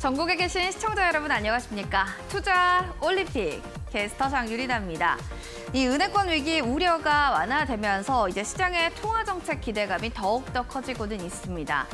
전국에 계신 시청자 여러분 안녕하십니까? 투자 올림픽 게스트 장유리나입니다. 이 은행권 위기 우려가 완화되면서 이제 시장의 통화 정책 기대감이 더욱더 커지고는 있습니다.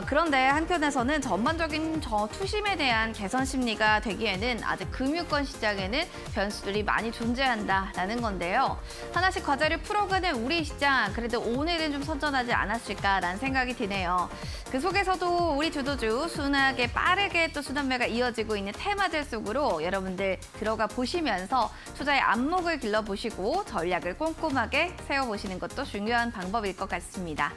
그런데 한편에서는 전반적인 투심에 대한 개선 심리가 되기에는 아직 금융권 시장에는 변수들이 많이 존재한다라는 건데요. 하나씩 과제를 풀어가는 우리 시장, 그래도 오늘은 좀 선전하지 않았을까라는 생각이 드네요. 그 속에서도 우리 주도주 순하게 빠르게 또 순환매가 이어지고 있는 테마들 속으로 여러분들 들어가 보시면서 투자의 안목을 길러보시고 전략을 꼼꼼하게 세워보시는 것도 중요한 방법일 것 같습니다.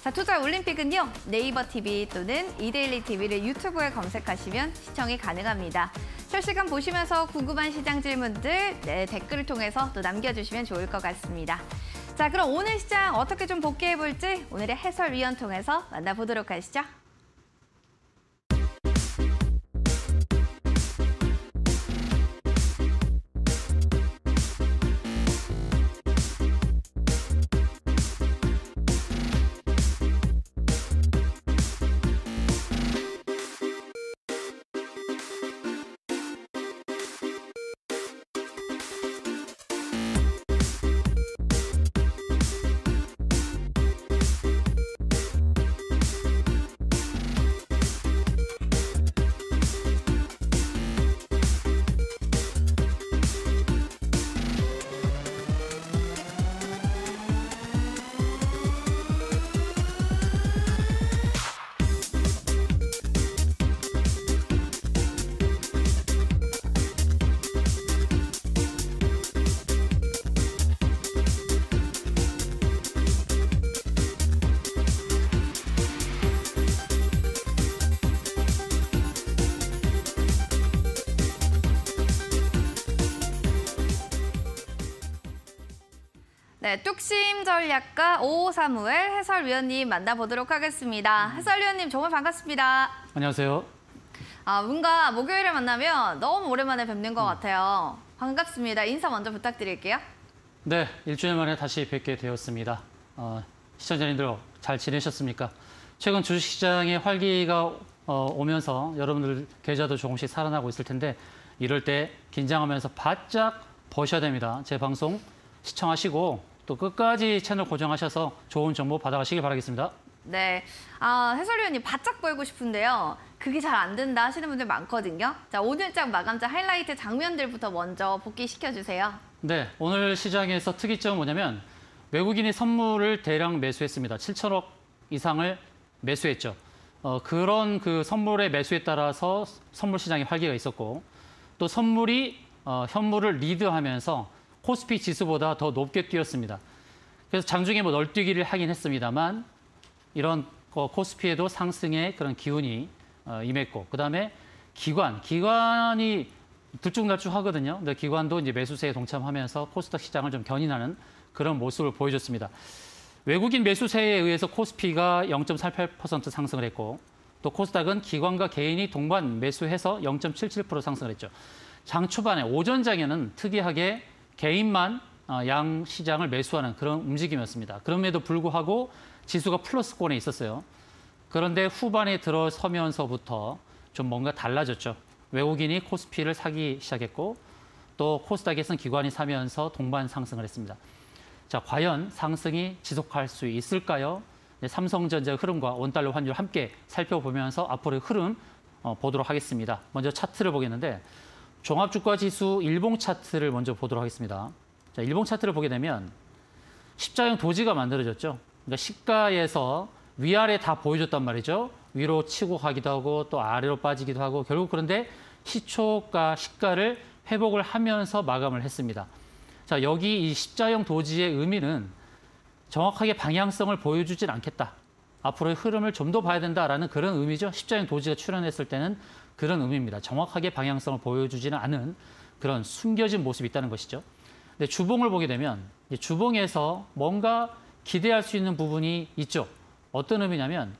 자, 투자 올림픽은요, 네이버 TV 또는 이데일리 TV를 유튜브에 검색하시면 시청이 가능합니다. 실시간 보시면서 궁금한 시장 질문들 댓글을 통해서 또 남겨주시면 좋을 것 같습니다. 자, 그럼 오늘 시장 어떻게 좀 복귀해볼지 오늘의 해설위원 통해서 만나보도록 하시죠. 네, 뚝심 전략가 오사무엘 해설위원님 만나보도록 하겠습니다. 해설위원님 정말 반갑습니다. 안녕하세요. 뭔가 목요일에 만나면 너무 오랜만에 뵙는 것 같아요. 반갑습니다. 인사 먼저 부탁드릴게요. 네, 일주일 만에 다시 뵙게 되었습니다. 시청자님들 잘 지내셨습니까? 최근 주식시장의 활기가 오면서 여러분들 계좌도 조금씩 살아나고 있을 텐데 이럴 때 긴장하면서 바짝 버셔야 됩니다. 제 방송 시청하시고 또 끝까지 채널 고정하셔서 좋은 정보 받아가시길 바라겠습니다. 네, 해설위원님 바짝 보이고 싶은데요. 그게 잘 안 된다 하시는 분들 많거든요. 자, 오늘장 마감자 하이라이트 장면들부터 먼저 복귀시켜주세요. 네, 오늘 시장에서 특이점은 뭐냐면 외국인이 선물을 대량 매수했습니다. 7천억 이상을 매수했죠. 그런 그 선물의 매수에 따라서 선물 시장에 활기가 있었고 또 선물이 현물을 리드하면서 코스피 지수보다 더 높게 뛰었습니다. 그래서 장중에 널뛰기를 하긴 했습니다만 이런 코스피에도 상승의 그런 기운이 임했고 그다음에 기관이 들쭉날쭉하거든요. 근데 기관도 이제 매수세에 동참하면서 코스닥 시장을 좀 견인하는 그런 모습을 보여줬습니다. 외국인 매수세에 의해서 코스피가 0.48% 상승을 했고 또 코스닥은 기관과 개인이 동반 매수해서 0.77% 상승을 했죠. 장 초반에 오전장에는 특이하게 개인만 양 시장을 매수하는 그런 움직임이었습니다. 그럼에도 불구하고 지수가 플러스권에 있었어요. 그런데 후반에 들어서면서부터 좀 뭔가 달라졌죠. 외국인이 코스피를 사기 시작했고 또 코스닥에서는 기관이 사면서 동반 상승을 했습니다. 자, 과연 상승이 지속할 수 있을까요? 삼성전자 흐름과 원달러 환율 함께 살펴보면서 앞으로의 흐름 보도록 하겠습니다. 먼저 차트를 보겠는데 종합주가지수 일봉 차트를 먼저 보도록 하겠습니다. 자, 일봉 차트를 보게 되면 십자형 도지가 만들어졌죠. 그러니까 시가에서 위아래 다 보여줬단 말이죠. 위로 치고 가기도 하고 또 아래로 빠지기도 하고 결국 그런데 시초가 시가를 회복을 하면서 마감을 했습니다. 자, 여기 이 십자형 도지의 의미는 정확하게 방향성을 보여주진 않겠다. 앞으로의 흐름을 좀 더 봐야 된다라는 그런 의미죠. 십자형 도지가 출현했을 때는 그런 의미입니다. 정확하게 방향성을 보여주지는 않은 그런 숨겨진 모습이 있다는 것이죠. 근데 주봉을 보게 되면 주봉에서 뭔가 기대할 수 있는 부분이 있죠. 어떤 의미냐면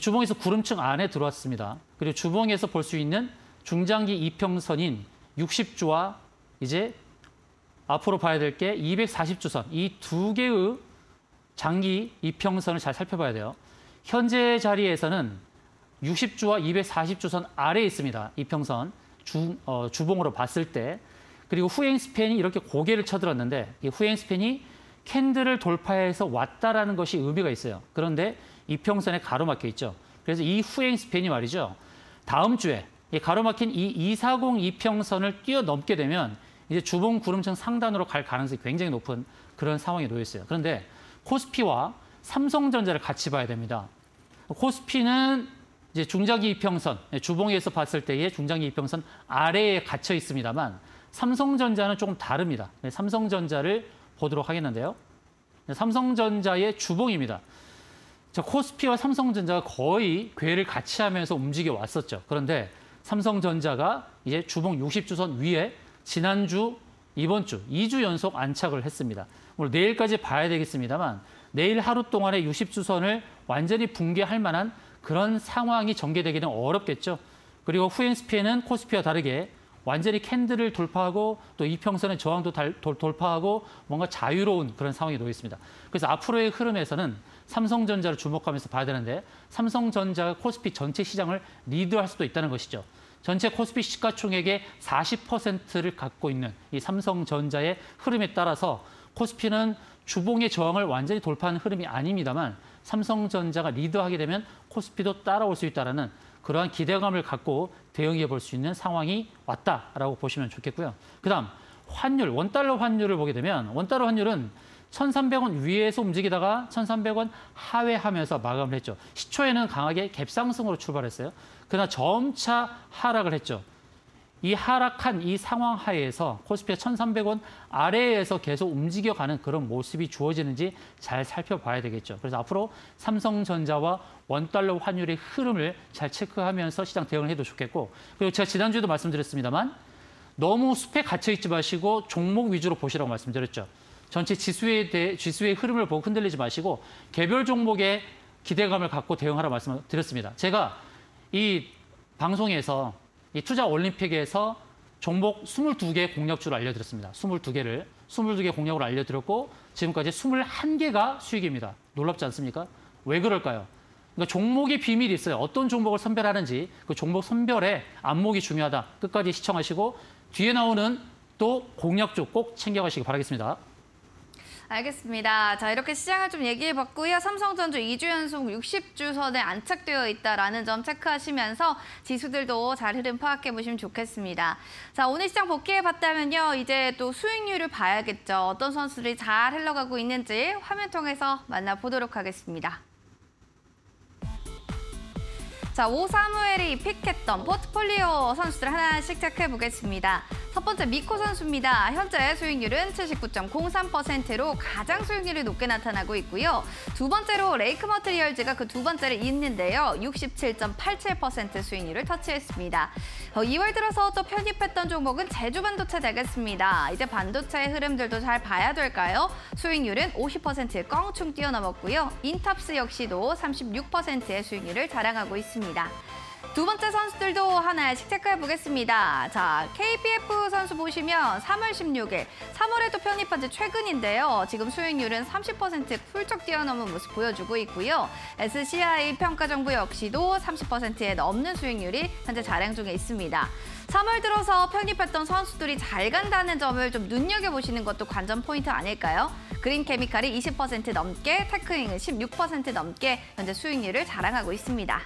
주봉에서 구름층 안에 들어왔습니다. 그리고 주봉에서 볼 수 있는 중장기 이평선인 60주와 이제 앞으로 봐야 될 게 240주선 이 두 개의 장기 이평선을 잘 살펴봐야 돼요. 현재 자리에서는 60주와 240주선 아래에 있습니다. 이평선 주봉으로 봤을 때. 그리고 후행 스팬이 이렇게 고개를 쳐들었는데 이 후행 스팬이 캔들을 돌파해서 왔다라는 것이 의미가 있어요. 그런데 이평선에 가로막혀 있죠. 그래서 이 후행 스팬이 말이죠. 다음 주에 이 가로막힌 이 240 이평선을 뛰어넘게 되면 이제 주봉 구름층 상단으로 갈 가능성이 굉장히 높은 그런 상황에 놓여 있어요. 그런데 코스피와 삼성전자를 같이 봐야 됩니다. 코스피는 이제 중장기 이평선, 주봉에서 봤을 때의 중장기 이평선 아래에 갇혀 있습니다만 삼성전자는 조금 다릅니다. 삼성전자를 보도록 하겠는데요. 삼성전자의 주봉입니다. 코스피와 삼성전자가 거의 궤를 같이 하면서 움직여 왔었죠. 그런데 삼성전자가 이제 주봉 60주선 위에 지난주, 이번 주 2주 연속 안착을 했습니다. 물론 내일까지 봐야 되겠습니다만 내일 하루 동안에 60주선을 완전히 붕괴할 만한 그런 상황이 전개되기는 어렵겠죠. 그리고 후행 스피에는 코스피와 다르게 완전히 캔들을 돌파하고 또 이평선의 저항도 돌파하고 뭔가 자유로운 그런 상황이 놓여 있습니다. 그래서 앞으로의 흐름에서는 삼성전자를 주목하면서 봐야 되는데 삼성전자가 코스피 전체 시장을 리드할 수도 있다는 것이죠. 전체 코스피 시가총액의 40%를 갖고 있는 이 삼성전자의 흐름에 따라서 코스피는 주봉의 저항을 완전히 돌파한 흐름이 아닙니다만 삼성전자가 리드하게 되면 코스피도 따라올 수 있다는 그러한 기대감을 갖고 대응해 볼 수 있는 상황이 왔다라고 보시면 좋겠고요. 그다음 환율, 원달러 환율을 보게 되면 원달러 환율은 1,300원 위에서 움직이다가 1,300원 하회하면서 마감을 했죠. 시초에는 강하게 갭상승으로 출발했어요. 그러나 점차 하락을 했죠. 이 하락한 이 상황 하에서 코스피가 1,300원 아래에서 계속 움직여가는 그런 모습이 주어지는지 잘 살펴봐야 되겠죠. 그래서 앞으로 삼성전자와 원달러 환율의 흐름을 잘 체크하면서 시장 대응을 해도 좋겠고, 그리고 제가 지난주에도 말씀드렸습니다만 너무 숲에 갇혀있지 마시고 종목 위주로 보시라고 말씀드렸죠. 전체 지수의 흐름을 보고 흔들리지 마시고 개별 종목에 기대감을 갖고 대응하라고 말씀드렸습니다. 제가 이 방송에서 이 투자 올림픽에서 종목 22개 공략주를 알려드렸습니다. 22개 공략으로 알려드렸고 지금까지 21개가 수익입니다. 놀랍지 않습니까? 왜 그럴까요? 그러니까 종목의 비밀이 있어요. 어떤 종목을 선별하는지 그 종목 선별에 안목이 중요하다. 끝까지 시청하시고 뒤에 나오는 또 공략주 꼭 챙겨가시기 바라겠습니다. 알겠습니다. 자, 이렇게 시장을 좀 얘기해봤고요. 삼성전자 2주 연속 60주선에 안착되어 있다는 점 체크하시면서 지수들도 잘 흐름 파악해보시면 좋겠습니다. 자, 오늘 시장 복귀해봤다면요. 이제 또 수익률을 봐야겠죠. 어떤 선수들이 잘 흘러가고 있는지 화면 통해서 만나보도록 하겠습니다. 자, 오사무엘이 픽했던 포트폴리오 선수들 하나씩 체크해보겠습니다. 첫 번째 미코 선수입니다. 현재 수익률은 79.03%로 가장 수익률이 높게 나타나고 있고요. 두 번째로 레이크 머티리얼즈가 그 두 번째를 잇는데요. 67.87% 수익률을 터치했습니다. 2월 들어서 또 편입했던 종목은 제주반도체 되겠습니다. 이제 반도체의 흐름들도 잘 봐야 될까요? 수익률은 50%에 껑충 뛰어넘었고요. 인탑스 역시도 36%의 수익률을 자랑하고 있습니다. 두 번째 선수들도 하나씩 체크해보겠습니다. 자, KPF 선수 보시면 3월 16일, 3월에도 편입한 지 최근인데요. 지금 수익률은 30%에 훌쩍 뛰어넘은 모습 보여주고 있고요. SCI 평가정보 역시도 30%에 넘는 수익률이 현재 자랑 중에 있습니다. 3월 들어서 편입했던 선수들이 잘 간다는 점을 좀 눈여겨보시는 것도 관전 포인트 아닐까요? 그린케미칼이 20% 넘게, 테크잉은 16% 넘게 현재 수익률을 자랑하고 있습니다.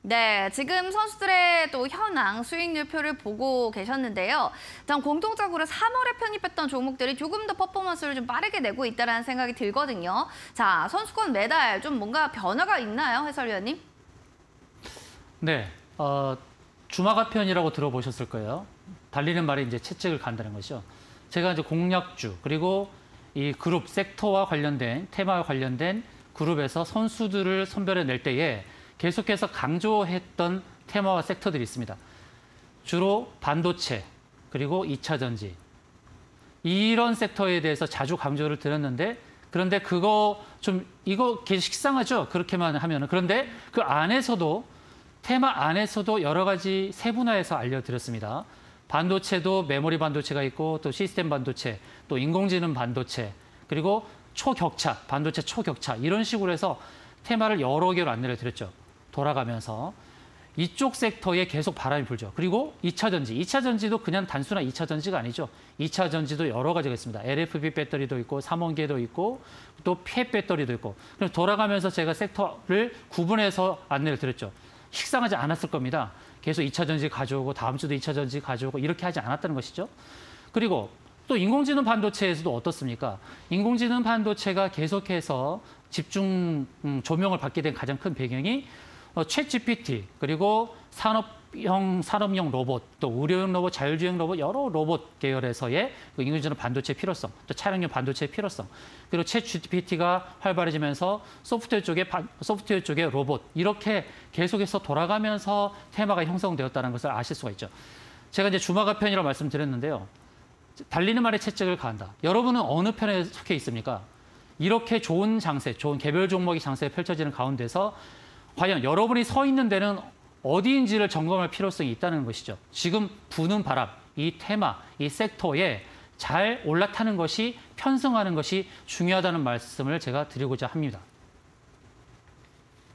네, 지금 선수들의 또 현황 수익률표를 보고 계셨는데요. 전 공통적으로 3월에 편입했던 종목들이 조금 더 퍼포먼스를 좀 빠르게 내고 있다는 생각이 들거든요. 자, 선수권 매달 좀 뭔가 변화가 있나요, 해설위원님? 네, 주마가편이라고 들어보셨을 거예요. 달리는 말에 이제 채찍을 간다는 것이죠. 제가 이제 공략주 그리고 이 그룹 섹터와 관련된 테마와 관련된 그룹에서 선수들을 선별해낼 때에 계속해서 강조했던 테마와 섹터들이 있습니다. 주로 반도체, 그리고 2차 전지. 이런 섹터에 대해서 자주 강조를 드렸는데, 그런데 이거 계속 식상하죠? 그렇게만 하면은. 그런데 그 안에서도 테마 안에서도 여러 가지 세분화해서 알려드렸습니다. 반도체도 메모리 반도체가 있고 또 시스템 반도체, 또 인공지능 반도체, 그리고 초격차, 반도체 초격차 이런 식으로 해서 테마를 여러 개로 안내를 드렸죠. 돌아가면서 이쪽 섹터에 계속 바람이 불죠. 그리고 2차 전지, 2차 전지도 그냥 단순한 2차 전지가 아니죠. 2차 전지도 여러 가지가 있습니다. LFP 배터리도 있고 삼원계도 있고 또 폐 배터리도 있고. 그럼 돌아가면서 제가 섹터를 구분해서 안내를 드렸죠. 식상하지 않았을 겁니다. 계속 2차 전지 가져오고 다음 주도 2차 전지 가져오고 이렇게 하지 않았다는 것이죠. 그리고 또 인공지능 반도체에서도 어떻습니까? 인공지능 반도체가 계속해서 집중 조명을 받게 된 가장 큰 배경이 챗 GPT, 그리고 산업용 로봇, 또 의료용 로봇, 자율주행 로봇, 여러 로봇 계열에서의 그 인공지능 반도체의 필요성, 또 차량용 반도체의 필요성, 그리고 챗 GPT가 활발해지면서 소프트웨어 쪽의 로봇, 이렇게 계속해서 돌아가면서 테마가 형성되었다는 것을 아실 수가 있죠. 제가 이제 주마가 편이라고 말씀드렸는데요. 달리는 말에 채찍을 가한다. 여러분은 어느 편에 속해 있습니까? 이렇게 좋은 장세, 좋은 개별 종목의 장세가 펼쳐지는 가운데서 과연 여러분이 서 있는 데는 어디인지를 점검할 필요성이 있다는 것이죠. 지금 부는 바람, 이 테마, 이 섹터에 잘 올라타는 것이, 편승하는 것이 중요하다는 말씀을 제가 드리고자 합니다.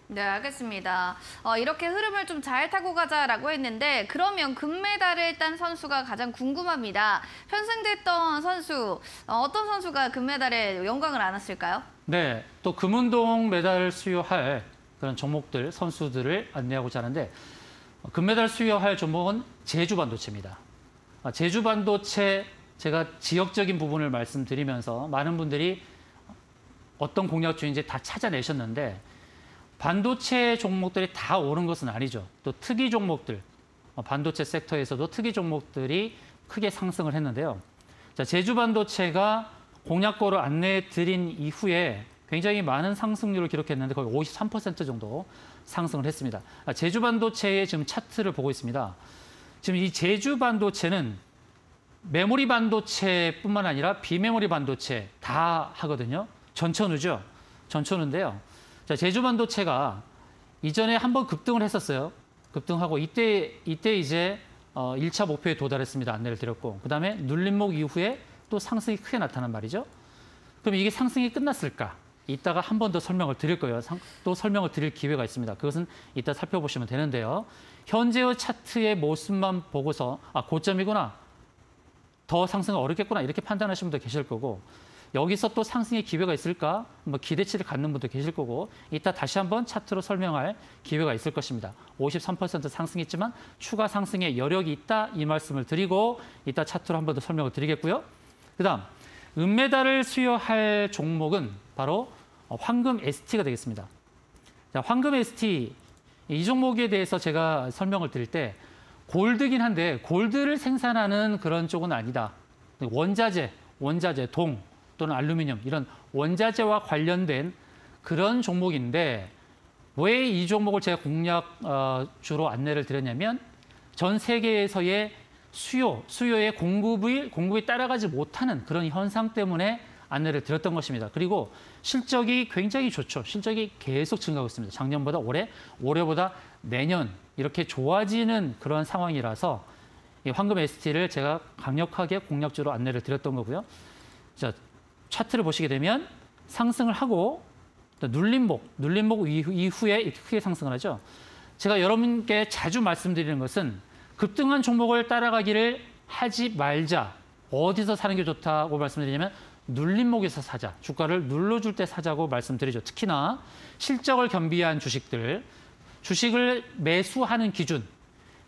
네, 알겠습니다. 이렇게 흐름을 좀 잘 타고 가자라고 했는데 그러면 금메달을 딴 선수가 가장 궁금합니다. 편승됐던 선수, 어떤 선수가 금메달에 영광을 안았을까요? 네, 또 금운동 메달을 수여할 그런 종목들, 선수들을 안내하고자 하는데 금메달 수여할 종목은 제주반도체입니다. 제주반도체 제가 지역적인 부분을 말씀드리면서 많은 분들이 어떤 공략주인지 다 찾아내셨는데 반도체 종목들이 다 오른 것은 아니죠. 또 특이 종목들, 반도체 섹터에서도 특이 종목들이 크게 상승을 했는데요. 자, 제주반도체가 공략고를 안내해 드린 이후에 굉장히 많은 상승률을 기록했는데 거의 53% 정도 상승을 했습니다. 제주반도체의 지금 차트를 보고 있습니다. 지금 이 제주반도체는 메모리 반도체뿐만 아니라 비메모리 반도체 다 하거든요. 전천후죠. 전천후인데요. 자, 제주반도체가 이전에 한번 급등을 했었어요. 급등하고 이때 이제 1차 목표에 도달했습니다. 안내를 드렸고 그다음에 눌림목 이후에 또 상승이 크게 나타난 말이죠. 그럼 이게 상승이 끝났을까? 이따가 한 번 더 설명을 드릴 거예요. 또 설명을 드릴 기회가 있습니다. 그것은 이따 살펴보시면 되는데요. 현재의 차트의 모습만 보고서 고점이구나, 더 상승은 어렵겠구나 이렇게 판단하시는 분도 계실 거고 여기서 또 상승의 기회가 있을까? 기대치를 갖는 분도 계실 거고 이따 다시 한번 차트로 설명할 기회가 있을 것입니다. 53% 상승했지만 추가 상승의 여력이 있다 이 말씀을 드리고 이따 차트로 한 번 더 설명을 드리겠고요. 그다음 은메달을 수여할 종목은 바로 황금 ST가 되겠습니다. 자, 황금 ST 이 종목에 대해서 제가 설명을 드릴 때 골드긴 한데 골드를 생산하는 그런 쪽은 아니다. 원자재, 동 또는 알루미늄 이런 원자재와 관련된 그런 종목인데 왜 이 종목을 제가 공략주로 안내를 드렸냐면 전 세계에서의 수요의 공급이 따라가지 못하는 그런 현상 때문에 안내를 드렸던 것입니다. 그리고 실적이 굉장히 좋죠. 실적이 계속 증가하고 있습니다. 작년보다 올해보다 내년 이렇게 좋아지는 그런 상황이라서 이 황금 ST를 제가 강력하게 공략주로 안내를 드렸던 거고요. 자, 차트를 보시게 되면 상승을 하고 또 눌림목 이후에 크게 상승을 하죠. 제가 여러분께 자주 말씀드리는 것은 급등한 종목을 따라가기를 하지 말자. 어디서 사는 게 좋다고 말씀드리냐면 눌림목에서 사자. 주가를 눌러줄 때 사자고 말씀드리죠. 특히나 실적을 겸비한 주식을 매수하는 기준,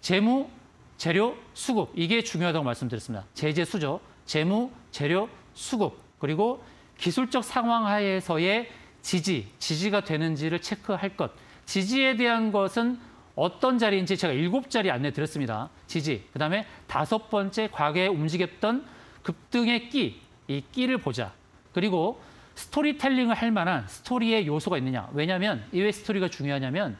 재무, 재료, 수급 이게 중요하다고 말씀드렸습니다. 제재수죠. 재무, 재료, 수급 그리고 기술적 상황 하에서의 지지가 되는지를 체크할 것. 지지에 대한 것은 어떤 자리인지 제가 7자리 안내 드렸습니다. 지지, 그다음에 5번째 과거에 움직였던 급등의 이 끼를 보자. 그리고 스토리텔링을 할 만한 스토리의 요소가 있느냐. 왜냐하면 이 왜 스토리가 중요하냐면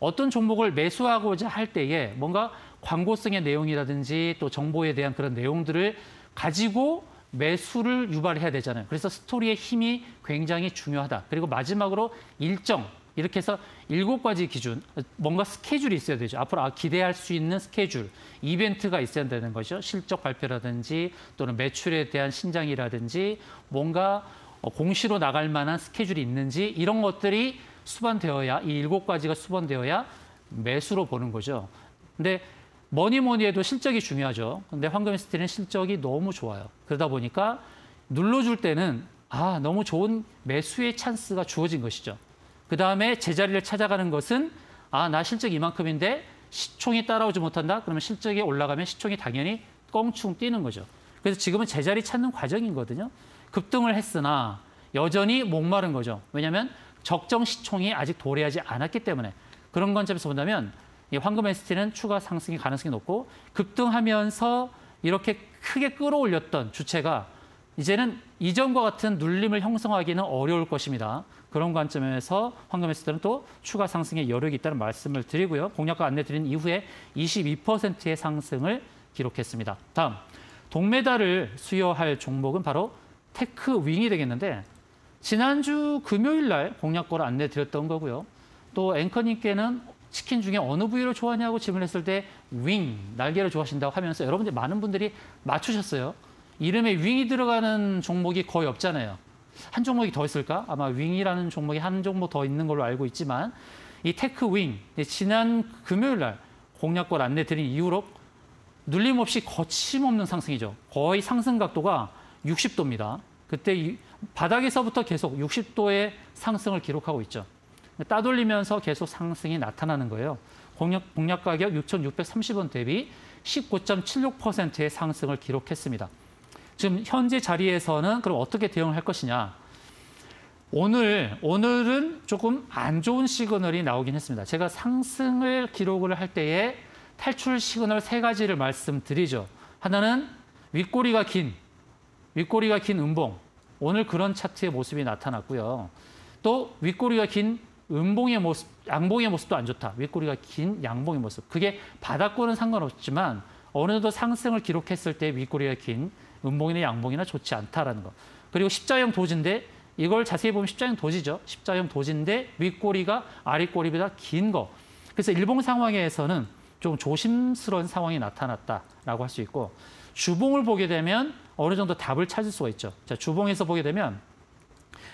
어떤 종목을 매수하고자 할 때에 뭔가 광고성의 내용이라든지 또 정보에 대한 그런 내용들을 가지고 매수를 유발해야 되잖아요. 그래서 스토리의 힘이 굉장히 중요하다. 그리고 마지막으로 일정, 이렇게 해서 7가지 기준, 뭔가 스케줄이 있어야 되죠. 앞으로 기대할 수 있는 스케줄, 이벤트가 있어야 되는 거죠. 실적 발표라든지 또는 매출에 대한 신장이라든지 뭔가 공시로 나갈 만한 스케줄이 있는지 이런 것들이 수반되어야, 이 7가지가 수반되어야 매수로 보는 거죠. 근데 뭐니 해도 실적이 중요하죠. 근데 황금에스티는 실적이 너무 좋아요. 그러다 보니까 눌러줄 때는 너무 좋은 매수의 찬스가 주어진 것이죠. 그다음에 제자리를 찾아가는 것은 나 실적 이만큼인데 시총이 따라오지 못한다? 그러면 실적이 올라가면 시총이 당연히 껑충 뛰는 거죠. 그래서 지금은 제자리 찾는 과정이거든요. 급등을 했으나 여전히 목마른 거죠. 왜냐하면 적정 시총이 아직 도래하지 않았기 때문에. 그런 관점에서 본다면 이 황금에스티는 추가 상승의 가능성이 높고 급등하면서 이렇게 크게 끌어올렸던 주체가 이제는 이전과 같은 눌림을 형성하기는 어려울 것입니다. 그런 관점에서 황금에스티는 또 추가 상승의 여력이 있다는 말씀을 드리고요. 공략과 안내 드린 이후에 22%의 상승을 기록했습니다. 다음, 동메달을 수여할 종목은 바로 테크윙이 되겠는데 지난주 금요일 날 공략고를 안내 드렸던 거고요. 또 앵커님께는 치킨 중에 어느 부위를 좋아하냐고 질문했을 때 윙, 날개를 좋아하신다고 하면서 여러분들 많은 분들이 맞추셨어요. 이름에 윙이 들어가는 종목이 거의 없잖아요. 한 종목이 더 있을까? 아마 윙이라는 종목이 한 종목 더 있는 걸로 알고 있지만 이 테크윙, 지난 금요일 날 공략고를 안내 드린 이후로 눌림 없이 거침없는 상승이죠. 거의 상승 각도가 60도입니다. 그때 바닥에서부터 계속 60도의 상승을 기록하고 있죠. 따돌리면서 계속 상승이 나타나는 거예요. 공략 가격 6,630원 대비 19.76%의 상승을 기록했습니다. 지금 현재 자리에서는 그럼 어떻게 대응을 할 것이냐. 오늘은 조금 안 좋은 시그널이 나오긴 했습니다. 제가 상승을 기록을 할 때에 탈출 시그널 3가지를 말씀드리죠. 하나는 윗꼬리가 긴 음봉. 오늘 그런 차트의 모습이 나타났고요. 또 윗꼬리가 긴 음봉의 모습, 양봉의 모습도 안 좋다. 윗꼬리가 긴 양봉의 모습. 그게 바닥권은 상관없지만 어느 정도 상승을 기록했을 때 윗꼬리가 긴 음봉이나 양봉이나 좋지 않다라는 거. 그리고 십자형 도지인데 이걸 자세히 보면 십자형 도지죠. 십자형 도지인데 윗꼬리가 아랫꼬리보다 긴 거. 그래서 일봉 상황에서는 좀 조심스러운 상황이 나타났다라고 할 수 있고 주봉을 보게 되면 어느 정도 답을 찾을 수가 있죠. 자, 주봉에서 보게 되면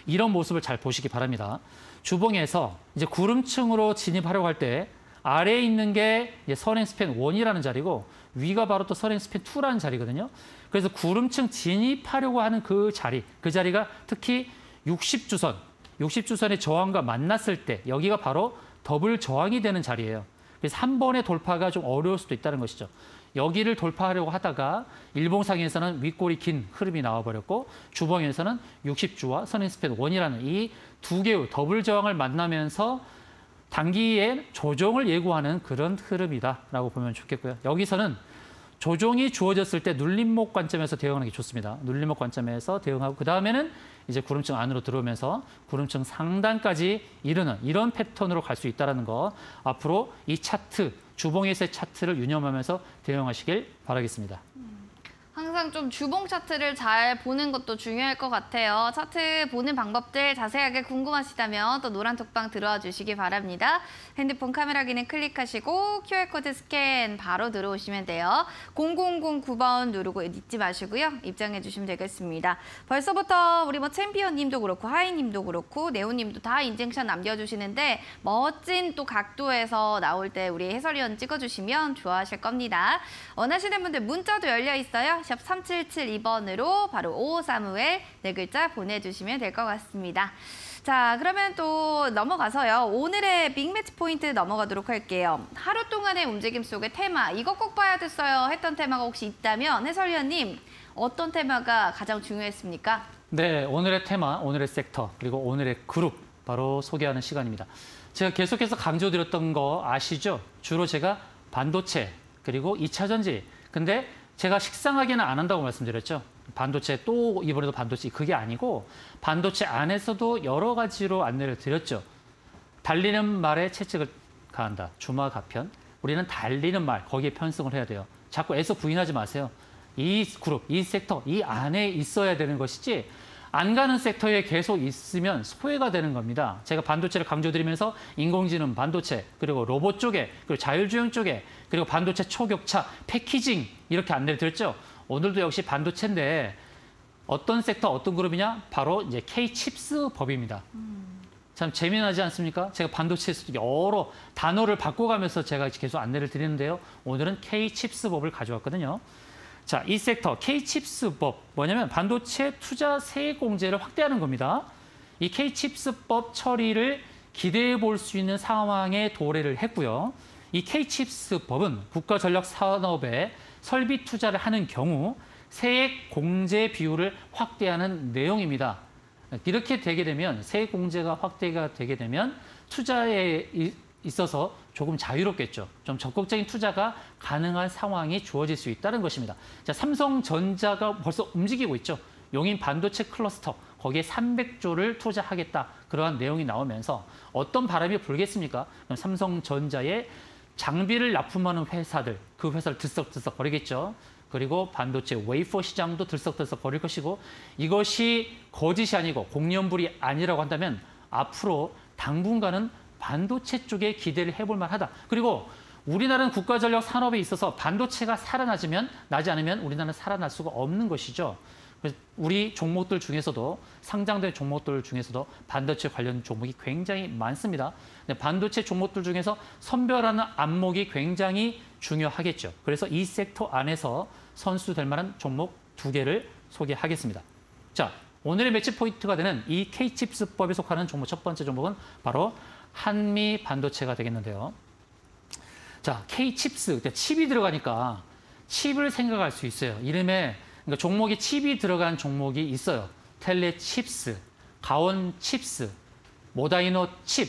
이런 모습을 잘 보시기 바랍니다. 주봉에서 이제 구름층으로 진입하려고 할 때 아래에 있는 게 선행스팬 1이라는 자리고 위가 바로 또 선행스팬 2라는 자리거든요. 그래서 구름층 진입하려고 하는 그 자리가 특히 60주선의 저항과 만났을 때 여기가 바로 더블 저항이 되는 자리예요. 그래서 한 번의 돌파가 좀 어려울 수도 있다는 것이죠. 여기를 돌파하려고 하다가 일봉상에서는 윗꼬리 긴 흐름이 나와버렸고 주봉에서는 60주와 선행스팬 1이라는 이 두 개의 더블 저항을 만나면서 단기에 조정을 예고하는 그런 흐름이다라고 보면 좋겠고요. 여기서는 조정이 주어졌을 때 눌림목 관점에서 대응하는 게 좋습니다. 눌림목 관점에서 대응하고 그다음에는 이제 구름층 안으로 들어오면서 구름층 상단까지 이르는 이런 패턴으로 갈 수 있다는 거. 앞으로 이 차트, 주봉에서의 차트를 유념하면서 대응하시길 바라겠습니다. 항상 좀 주봉 차트를 잘 보는 것도 중요할 것 같아요. 차트 보는 방법들 자세하게 궁금하시다면 또 노란톡방 들어와 주시기 바랍니다. 핸드폰 카메라 기능 클릭하시고 QR코드 스캔 바로 들어오시면 돼요. 0009번 누르고 잊지 마시고요. 입장해 주시면 되겠습니다. 벌써부터 우리 챔피언님도 그렇고 하이님도 그렇고 네오님도 다 인증샷 남겨주시는데 멋진 또 각도에서 나올 때 우리 해설위원 찍어주시면 좋아하실 겁니다. 원하시는 분들 문자도 열려 있어요. 샵 3772번으로 바로 5535에 4글자 보내주시면 될 것 같습니다. 자, 그러면 또 넘어가서요. 오늘의 빅매치 포인트 넘어가도록 할게요. 하루 동안의 움직임 속의 테마, 이거 꼭 봐야 됐어요 했던 테마가 혹시 있다면 해설위원님, 어떤 테마가 가장 중요했습니까? 네, 오늘의 테마, 오늘의 섹터, 그리고 오늘의 그룹 바로 소개하는 시간입니다. 제가 계속해서 강조드렸던 거 아시죠? 주로 제가 반도체, 그리고 2차 전지. 근데 제가 식상하게는 안 한다고 말씀드렸죠. 반도체 또 이번에도 반도체 그게 아니고 반도체 안에서도 여러 가지로 안내를 드렸죠. 달리는 말에 채찍을 가한다. 주마가편. 우리는 달리는 말 거기에 편승을 해야 돼요. 자꾸 애써 부인하지 마세요. 이 그룹, 이 섹터, 이 안에 있어야 되는 것이지 안 가는 섹터에 계속 있으면 소외가 되는 겁니다. 제가 반도체를 강조드리면서 인공지능 반도체, 그리고 로봇 쪽에, 그리고 자율주행 쪽에, 그리고 반도체 초격차, 패키징 이렇게 안내를 드렸죠. 오늘도 역시 반도체인데 어떤 섹터, 어떤 그룹이냐? 바로 이제 K-칩스 법입니다. 참 재미나지 않습니까? 제가 반도체에서도 여러 단어를 바꿔가면서 제가 계속 안내를 드리는데요. 오늘은 K-칩스 법을 가져왔거든요. 자, 이 섹터 K-칩스 법 뭐냐면 반도체 투자 세액 공제를 확대하는 겁니다. 이 K-칩스 법 처리를 기대해 볼 수 있는 상황에 도래를 했고요. 이 K-칩스 법은 국가 전략 산업에 설비 투자를 하는 경우 세액 공제 비율을 확대하는 내용입니다. 이렇게 되게 되면 세액 공제가 확대가 되게 되면 투자에 있어서 조금 자유롭겠죠. 좀 적극적인 투자가 가능한 상황이 주어질 수 있다는 것입니다. 자, 삼성전자가 벌써 움직이고 있죠. 용인 반도체 클러스터, 거기에 300조를 투자하겠다. 그러한 내용이 나오면서 어떤 바람이 불겠습니까? 그럼 삼성전자의 장비를 납품하는 회사들, 그 회사를 들썩들썩 거리겠죠. 그리고 반도체 웨이퍼 시장도 들썩들썩 거릴 것이고 이것이 거짓이 아니고 공연불이 아니라고 한다면 앞으로 당분간은 반도체 쪽에 기대를 해볼 만하다. 그리고 우리나라는 국가전략 산업에 있어서 반도체가 나지 않으면 우리나라는 살아날 수가 없는 것이죠. 그래서 우리 종목들 중에서도 상장된 종목들 중에서도 반도체 관련 종목이 굉장히 많습니다. 반도체 종목들 중에서 선별하는 안목이 굉장히 중요하겠죠. 그래서 이 섹터 안에서 선수될 만한 종목 2개를 소개하겠습니다. 자, 오늘의 매치 포인트가 되는 이 K-칩스법에 속하는 종목 첫 번째 종목은 바로 한미 반도체가 되겠는데요. 자, K-칩스, 칩이 들어가니까 칩을 생각할 수 있어요. 이름에 그러니까 종목이 칩이 들어간 종목이 있어요. 텔레칩스, 가온칩스, 모다이노 칩,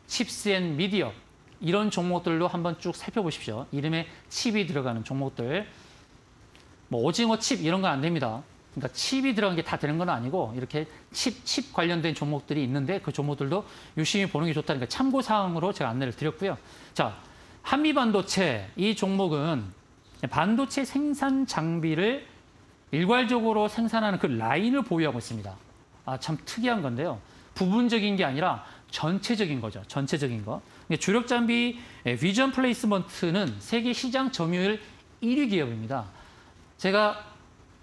칩스앤미디어 이런 종목들로 한번 쭉 살펴보십시오. 이름에 칩이 들어가는 종목들. 뭐 오징어 칩 이런 건 안 됩니다. 그러니까 칩이 들어간 게 다 되는 건 아니고 이렇게 칩 관련된 종목들이 있는데 그 종목들도 유심히 보는 게 좋다니까 참고사항으로 제가 안내를 드렸고요. 자, 한미반도체 이 종목은 반도체 생산 장비를 일괄적으로 생산하는 그 라인을 보유하고 있습니다. 아, 참 특이한 건데요. 부분적인 게 아니라 전체적인 거죠. 전체적인 거. 주력 장비 비전 플레이스먼트는 세계 시장 점유율 1위 기업입니다. 제가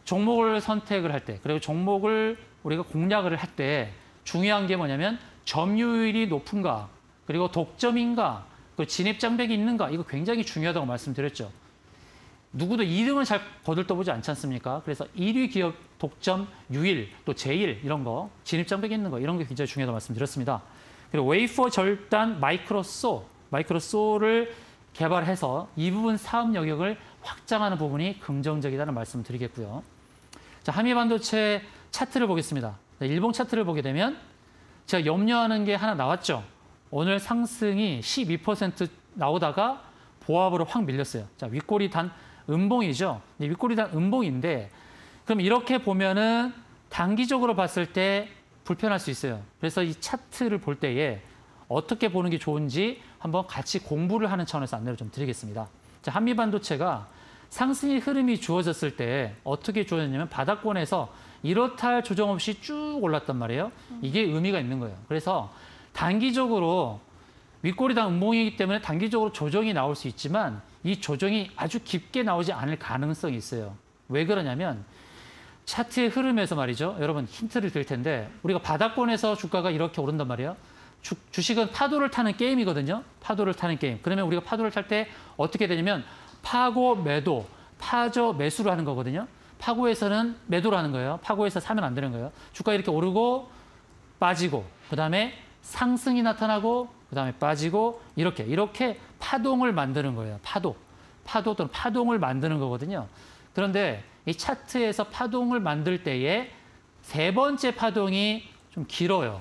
종목을 선택을 할 때, 그리고 종목을 우리가 공략을 할 때 중요한 게 뭐냐면 점유율이 높은가, 그리고 독점인가, 그리고 진입 장벽이 있는가, 이거 굉장히 중요하다고 말씀드렸죠. 누구도 2등은 잘 거들떠보지 않지 않습니까? 그래서 1위 기업 독점, 유일, 또 제일 이런 거, 진입 장벽이 있는 거 이런 게 굉장히 중요하다고 말씀드렸습니다. 그리고 웨이퍼 절단 마이크로소를 개발해서 이 부분 사업 영역을 확장하는 부분이 긍정적이라는 말씀을 드리겠고요. 자, 한미반도체 차트를 보겠습니다. 일봉 차트를 보게 되면 제가 염려하는 게 하나 나왔죠. 오늘 상승이 12% 나오다가 보합으로 확 밀렸어요. 자, 윗꼬리 단 음봉이죠. 윗꼬리 단 음봉인데 그럼 이렇게 보면은 단기적으로 봤을 때 불편할 수 있어요. 그래서 이 차트를 볼 때에 어떻게 보는 게 좋은지 한번 같이 공부를 하는 차원에서 안내를 좀 드리겠습니다. 자, 한미반도체가 상승의 흐름이 주어졌을 때 어떻게 주어졌냐면 바닥권에서 이렇다 할 조정 없이 쭉 올랐단 말이에요. 이게 의미가 있는 거예요. 그래서 단기적으로 윗꼬리 단 음봉이기 때문에 단기적으로 조정이 나올 수 있지만 이 조정이 아주 깊게 나오지 않을 가능성이 있어요. 왜 그러냐면 차트의 흐름에서 말이죠. 여러분 힌트를 드릴 텐데 우리가 바닥권에서 주가가 이렇게 오른단 말이에요. 주식은 파도를 타는 게임이거든요. 파도를 타는 게임. 그러면 우리가 파도를 탈 때 어떻게 되냐면 파고 매도, 파저 매수를 하는 거거든요. 파고에서는 매도를 하는 거예요. 파고에서 사면 안 되는 거예요. 주가 이렇게 오르고 빠지고 그다음에 상승이 나타나고 그다음에 빠지고 이렇게 파동을 만드는 거예요. 파도 또는 파동을 만드는 거거든요. 그런데 이 차트에서 파동을 만들 때에 세 번째 파동이 좀 길어요.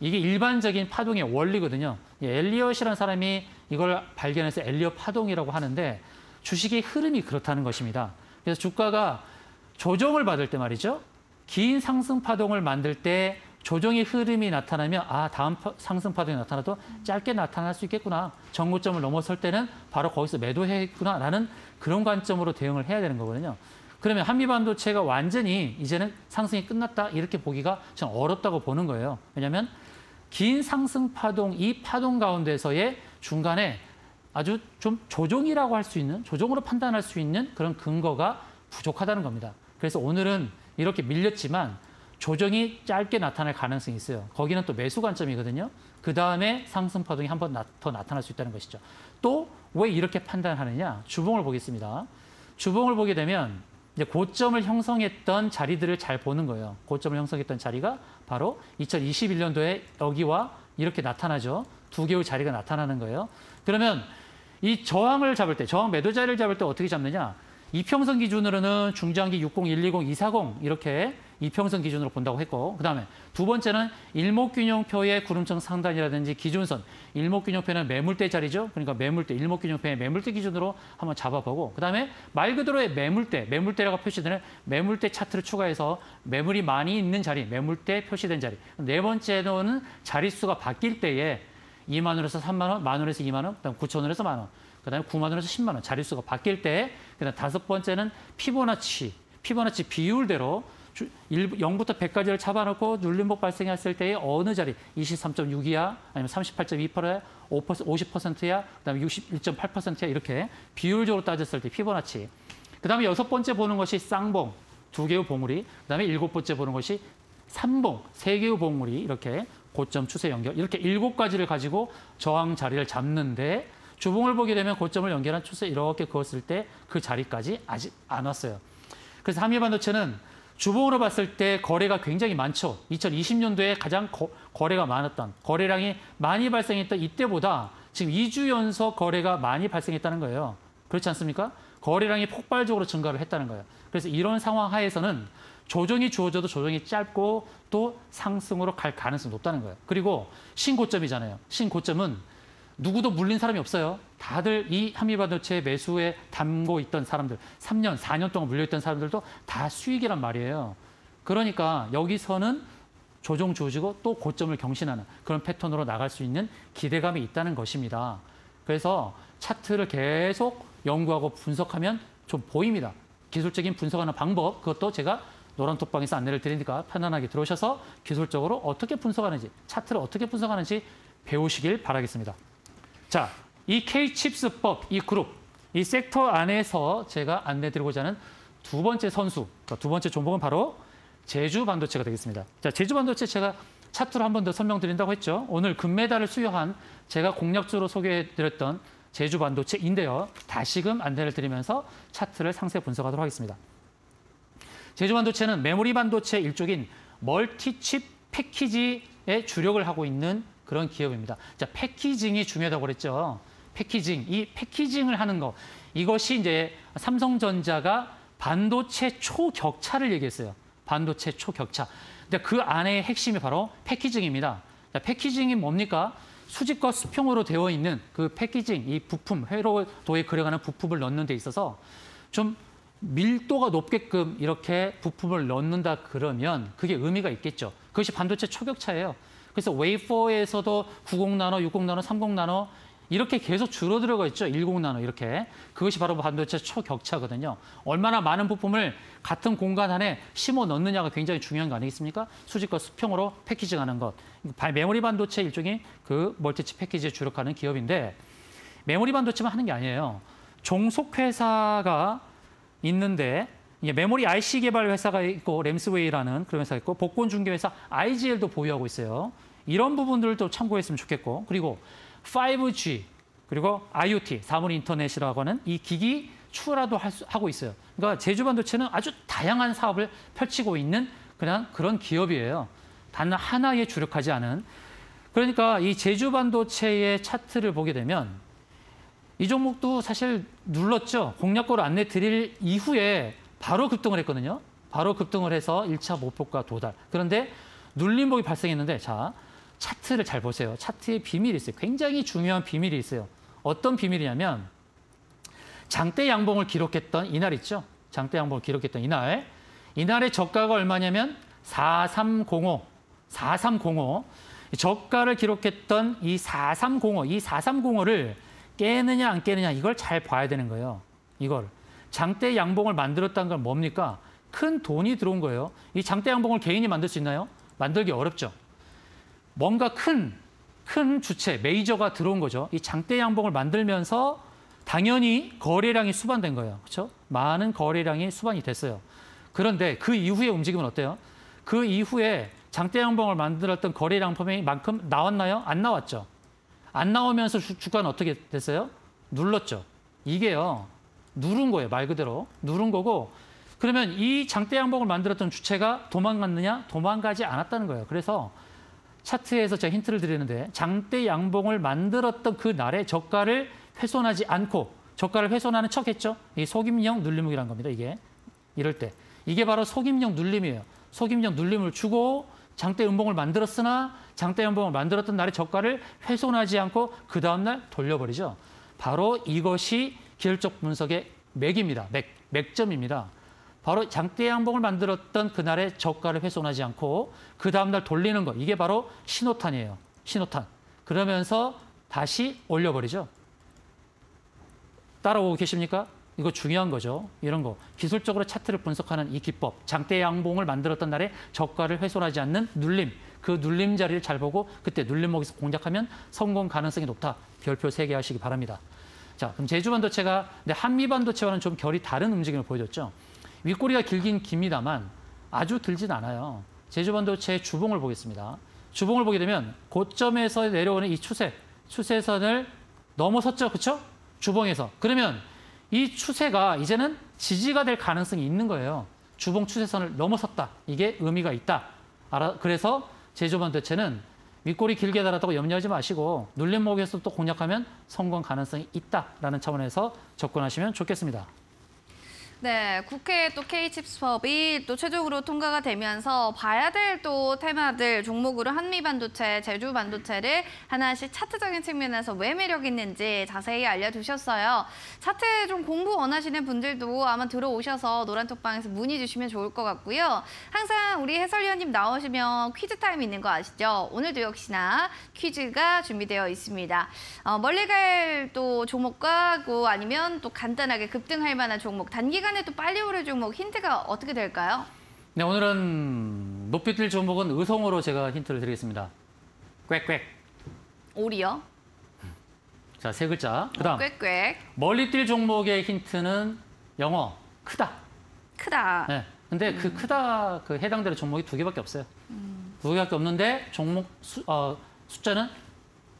이게 일반적인 파동의 원리거든요. 엘리엇이라는 사람이 이걸 발견해서 엘리엇 파동이라고 하는데 주식의 흐름이 그렇다는 것입니다. 그래서 주가가 조정을 받을 때 말이죠. 긴 상승 파동을 만들 때 조정의 흐름이 나타나면 아, 다음 상승 파동이 나타나도 짧게 나타날 수 있겠구나. 정고점을 넘어설 때는 바로 거기서 매도했구나 라는 그런 관점으로 대응을 해야 되는 거거든요. 그러면 한미반도체가 완전히 이제는 상승이 끝났다 이렇게 보기가 좀 어렵다고 보는 거예요. 왜냐하면 긴 상승 파동, 이 파동 가운데서의 중간에 아주 좀 조정이라고 할 수 있는, 조정으로 판단할 수 있는 그런 근거가 부족하다는 겁니다. 그래서 오늘은 이렇게 밀렸지만 조정이 짧게 나타날 가능성이 있어요. 거기는 또 매수 관점이거든요. 그 다음에 상승 파동이 한 번 더 나타날 수 있다는 것이죠. 또 왜 이렇게 판단하느냐? 주봉을 보겠습니다. 주봉을 보게 되면 이제 고점을 형성했던 자리들을 잘 보는 거예요. 고점을 형성했던 자리가 바로 2021년도에 여기와 이렇게 나타나죠. 두 개의 자리가 나타나는 거예요. 그러면 이 저항을 잡을 때, 저항 매도 자리를 잡을 때 어떻게 잡느냐? 이평선 기준으로는 중장기 60, 120, 240 이렇게 이평선 기준으로 본다고 했고, 그다음에 두 번째는 일목균형표의 구름청 상단이라든지 기준선, 일목균형표는 매물대 자리죠. 그러니까 매물대, 일목균형표의 매물대 기준으로 한번 잡아보고, 그다음에 말 그대로의 매물대라고 표시되는 매물대 차트를 추가해서 매물이 많이 있는 자리, 매물대 표시된 자리. 네 번째로는 자릿수가 바뀔 때에 2만 원에서 3만 원, 만 원에서 2만 원, 그다음 9천 원에서 만 원. 그다음에 9만 원에서 10만 원 자릿수가 바뀔 때, 그다음 다섯 번째는 피보나치 비율대로 0부터 100까지를 잡아놓고 눌림목 발생했을 때의 어느 자리, 23.6이야, 아니면 38.2%야, 50%야, 그다음에 61.8%야 이렇게 비율적으로 따졌을 때 피보나치. 그다음에 여섯 번째 보는 것이 쌍봉, 두 개의 봉우리. 그다음에 일곱 번째 보는 것이 삼봉, 세 개의 봉우리. 이렇게 고점 추세 연결. 이렇게 7가지를 가지고 저항 자리를 잡는데, 주봉을 보게 되면 고점을 연결한 추세 이렇게 그었을 때 그 자리까지 아직 안 왔어요. 그래서 한미반도체는 주봉으로 봤을 때 거래가 굉장히 많죠. 2020년도에 가장 거래가 많았던, 거래량이 많이 발생했던 이때보다 지금 2주 연속 거래가 많이 발생했다는 거예요. 그렇지 않습니까? 거래량이 폭발적으로 증가를 했다는 거예요. 그래서 이런 상황 하에서는 조정이 주어져도 조정이 짧고 또 상승으로 갈 가능성이 높다는 거예요. 그리고 신고점이잖아요. 신고점은 누구도 물린 사람이 없어요. 다들 이 한미반도체 매수에 담고 있던 사람들, 3년, 4년 동안 물려있던 사람들도 다 수익이란 말이에요. 그러니까 여기서는 조정 주어지고 또 고점을 경신하는 그런 패턴으로 나갈 수 있는 기대감이 있다는 것입니다. 그래서 차트를 계속 연구하고 분석하면 좀 보입니다. 기술적인 분석하는 방법, 그것도 제가 노란톡방에서 안내를 드리니까 편안하게 들어오셔서 기술적으로 어떻게 분석하는지, 차트를 어떻게 분석하는지 배우시길 바라겠습니다. 자, 이 K칩스법, 이 그룹, 이 섹터 안에서 제가 안내드리고자 하는 두 번째 선수, 두 번째 종목은 바로 제주반도체가 되겠습니다. 자, 제주반도체 제가 차트로 한 번 더 설명드린다고 했죠. 오늘 금메달을 수여한 제가 공략주로 소개해드렸던 제주반도체인데요. 다시금 안내를 드리면서 차트를 상세 분석하도록 하겠습니다. 제주반도체는 메모리 반도체 일종인 멀티칩 패키지에 주력을 하고 있는 그런 기업입니다. 자, 패키징이 중요하다고 그랬죠. 패키징, 이 패키징을 하는 거, 이것이 이제 삼성전자가 반도체 초격차를 얘기했어요. 반도체 초격차. 근데 그 안에 핵심이 바로 패키징입니다. 자, 패키징이 뭡니까? 수직과 수평으로 되어 있는 그 패키징, 이 부품, 회로도에 그려가는 부품을 넣는 데 있어서 좀 밀도가 높게끔 이렇게 부품을 넣는다 그러면 그게 의미가 있겠죠. 그것이 반도체 초격차예요. 그래서 웨이퍼에서도 90나노, 60나노, 30나노 이렇게 계속 줄어들어가 있죠. 10나노 이렇게. 그것이 바로 반도체 초격차거든요. 얼마나 많은 부품을 같은 공간 안에 심어 넣느냐가 굉장히 중요한 거 아니겠습니까? 수직과 수평으로 패키징하는 것. 메모리 반도체 일종의 그 멀티칩 패키지에 주력하는 기업인데, 메모리 반도체만 하는 게 아니에요. 종속회사가 있는데, 메모리 IC 개발 회사가 있고 램스웨이라는 그런 회사가 있고 복권 중개 회사 IGL도 보유하고 있어요. 이런 부분들도 참고했으면 좋겠고, 그리고 5G 그리고 IoT 사물 인터넷이라고 하는 이 기기 추라도 하고 있어요. 그러니까 제주반도체는 아주 다양한 사업을 펼치고 있는 그런 기업이에요. 단 하나에 주력하지 않은. 그러니까 이 제주반도체의 차트를 보게 되면 이 종목도 사실 눌렀죠. 공략고를 안내 드릴 이후에 바로 급등을 했거든요. 바로 급등을 해서 1차 목표가 도달. 그런데 눌림목이 발생했는데, 자, 차트를 잘 보세요. 차트에 비밀이 있어요. 굉장히 중요한 비밀이 있어요. 어떤 비밀이냐면 장대 양봉을 기록했던 이날 있죠. 장대 양봉을 기록했던 이날. 이날의 저가가 얼마냐면 4305. 4305. 저가를 기록했던 이 4305. 이 4305를 깨느냐 안 깨느냐 이걸 잘 봐야 되는 거예요. 이걸. 장대 양봉을 만들었다는 건 뭡니까? 큰 돈이 들어온 거예요. 이 장대 양봉을 개인이 만들 수 있나요? 만들기 어렵죠. 뭔가 큰 주체, 메이저가 들어온 거죠. 이 장대 양봉을 만들면서 당연히 거래량이 수반된 거예요. 그렇죠? 많은 거래량이 수반이 됐어요. 그런데 그 이후의 움직임은 어때요? 그 이후에 장대 양봉을 만들었던 거래량만큼 나왔나요? 안 나왔죠. 안 나오면서 주가는 어떻게 됐어요? 눌렀죠. 이게요. 누른 거예요. 말 그대로. 누른 거고 그러면 이 장대 양봉을 만들었던 주체가 도망갔느냐? 도망가지 않았다는 거예요. 그래서 차트에서 제가 힌트를 드리는데 장대 양봉을 만들었던 그 날의 저가를 훼손하지 않고 저가를 훼손하는 척 했죠. 이 속임형 눌림목이라는 겁니다. 이게 이럴 때. 이게 바로 속임형 눌림이에요. 속임형 눌림을 주고 장대 음봉을 만들었으나 장대 음봉을 만들었던 날의 저가를 훼손하지 않고 그 다음날 돌려버리죠. 바로 이것이 기술적 분석의 맥입니다. 맥점입니다. 바로 장대 양봉을 만들었던 그날의 저가를 훼손하지 않고 그 다음날 돌리는 것. 이게 바로 신호탄이에요. 신호탄. 그러면서 다시 올려버리죠. 따라오고 계십니까? 이거 중요한 거죠. 이런 거. 기술적으로 차트를 분석하는 이 기법. 장대 양봉을 만들었던 날에 저가를 훼손하지 않는 눌림. 그 눌림 자리를 잘 보고 그때 눌림목에서 공략하면 성공 가능성이 높다. 별표 3개 하시기 바랍니다. 자, 그럼 제주반도체가 근데 한미반도체와는 좀 결이 다른 움직임을 보여줬죠. 윗꼬리가 길긴 깁니다만 아주 들진 않아요. 제주반도체의 주봉을 보겠습니다. 주봉을 보게 되면 고점에서 내려오는 이 추세선을 넘어섰죠. 그렇죠? 주봉에서. 그러면 이 추세가 이제는 지지가 될 가능성이 있는 거예요. 주봉 추세선을 넘어섰다. 이게 의미가 있다. 그래서 제주반도체는 윗꼬리 길게 달았다고 염려하지 마시고 눌림목에서 또 공략하면 성공 가능성이 있다라는 차원에서 접근하시면 좋겠습니다. 네, 국회 또 K칩스법이 또 최종으로 통과가 되면서 봐야 될 또 테마들 종목으로 한미반도체, 제주반도체를 하나씩 차트적인 측면에서 왜 매력 있는지 자세히 알려두셨어요. 차트 좀 공부 원하시는 분들도 아마 들어오셔서 노란톡방에서 문의 주시면 좋을 것 같고요. 항상 우리 해설위원님 나오시면 퀴즈 타임 있는 거 아시죠? 오늘도 역시나 퀴즈가 준비되어 있습니다. 멀리 갈 또 종목과 아니면 또 간단하게 급등할 만한 종목, 단기간 또 빨리 오를 종목 힌트가 어떻게 될까요? 네, 오늘은 높이 뛸 종목은 의성어로 제가 힌트를 드리겠습니다. 꽥꽥. 오리요? 자, 3글자. 그다음 꽥꽥. 멀리 뛸 종목의 힌트는 영어. 크다. 크다. 네. 근데 그 크다 그 해당되는 종목이 2개밖에 없어요. 2개밖에 없는데 종목 숫자는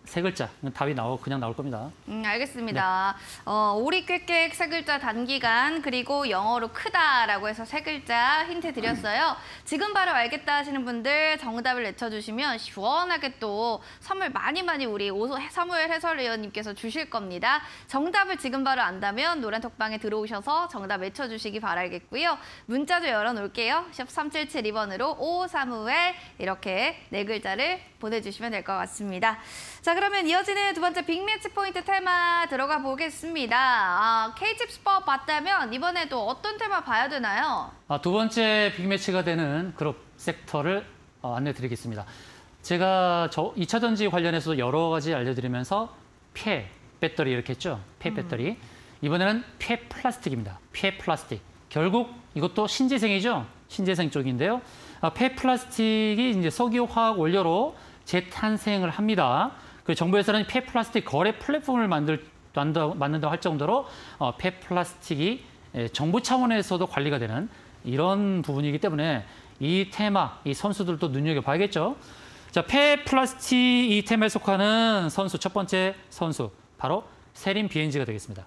3글자. 답이 그냥 나올 겁니다. 알겠습니다. 네. 오리 꾀꾀 3글자 단기간 그리고 영어로 크다라고 해서 3글자 힌트 드렸어요. 지금 바로 알겠다 하시는 분들 정답을 외쳐주시면 시원하게 또 선물 많이 우리 사무엘 해설위원님께서 주실 겁니다. 정답을 지금 바로 안다면 노란톡방에 들어오셔서 정답 외쳐주시기 바라겠고요. 문자도 열어놓을게요. 샵 3772번으로 오사무엘 이렇게 4글자를 보내주시면 될 것 같습니다. 자, 그러면 이어지는 두 번째 빅매치 포인트 테마 들어가 보겠습니다. K칩스법 봤다면 이번에도 어떤 테마 봐야 되나요? 두 번째 빅매치가 되는 그룹 섹터를 안내 드리겠습니다. 제가 2차 전지 관련해서 여러 가지 알려드리면서 폐 배터리 이렇게 했죠. 폐 배터리. 이번에는 폐 플라스틱입니다. 폐 플라스틱. 결국 이것도 신재생이죠. 신재생 쪽인데요. 폐 플라스틱이 이제 석유화학 원료로 재탄생을 합니다. 그 정부에서는 폐플라스틱 거래 플랫폼을 만든다고 할 정도로 폐플라스틱이 정부 차원에서도 관리가 되는 이런 부분이기 때문에 이 테마, 이 선수들도 눈여겨봐야겠죠. 자, 폐플라스틱 이 테마에 속하는 선수 첫 번째 선수 바로 세린 BNG가 되겠습니다.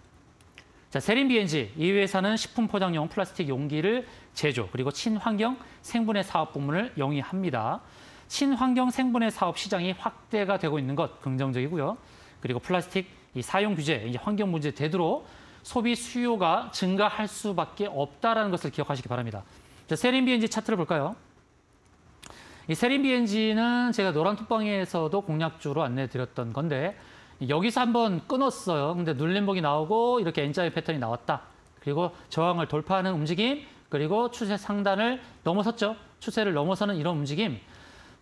자, 세린 BNG 이 회사는 식품 포장용 플라스틱 용기를 제조 그리고 친환경 생분해 사업 부문을 영위합니다. 친환경 생분해 사업 시장이 확대가 되고 있는 것 긍정적이고요. 그리고 플라스틱 이 사용 규제, 이제 환경 문제 되도록 소비 수요가 증가할 수밖에 없다라는 것을 기억하시기 바랍니다. 자, 세린 BNG 차트를 볼까요? 이 세린 BNG는 제가 노란톡방에서도 공략주로 안내드렸던 건데 여기서 한번 끊었어요. 근데 눌림목이 나오고 이렇게 N자의 패턴이 나왔다. 그리고 저항을 돌파하는 움직임, 그리고 추세 상단을 넘어섰죠. 추세를 넘어서는 이런 움직임.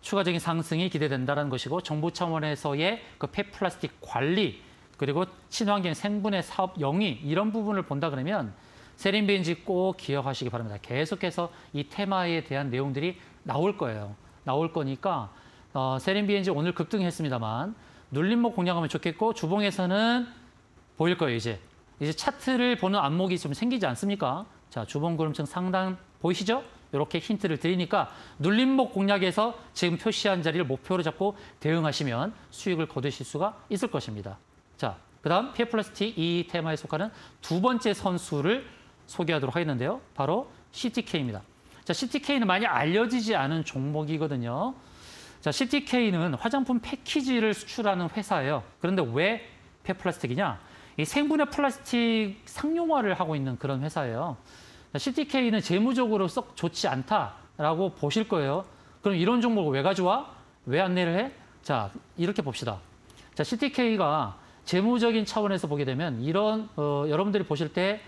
추가적인 상승이 기대된다는 것이고 정부 차원에서의 그 폐플라스틱 관리 그리고 친환경 생분해 사업 영위 이런 부분을 본다 그러면 세린비엔지 꼭 기억하시기 바랍니다. 계속해서 이 테마에 대한 내용들이 나올 거예요. 나올 거니까 세린비엔지 오늘 급등했습니다만 눌림목 공략하면 좋겠고 주봉에서는 보일 거예요. 이제 차트를 보는 안목이 좀 생기지 않습니까? 자, 주봉 구름층 상단 보이시죠? 이렇게 힌트를 드리니까 눌림목 공략에서 지금 표시한 자리를 목표로 잡고 대응하시면 수익을 거두실 수가 있을 것입니다. 자, 그다음 PFT 이 테마에 속하는 두 번째 선수를 소개하도록 하겠는데요. 바로 CTK입니다. 자, CTK는 많이 알려지지 않은 종목이거든요. 자, CTK는 화장품 패키지를 수출하는 회사예요. 그런데 왜 폐플라스틱이냐? 이 생분해 플라스틱 상용화를 하고 있는 그런 회사예요. 자, CTK는 재무적으로 썩 좋지 않다라고 보실 거예요. 그럼 이런 종목을 왜 가져와? 왜 안내를 해? 자, 이렇게 봅시다. 자, CTK가 재무적인 차원에서 보게 되면 이런 여러분들이 보실 때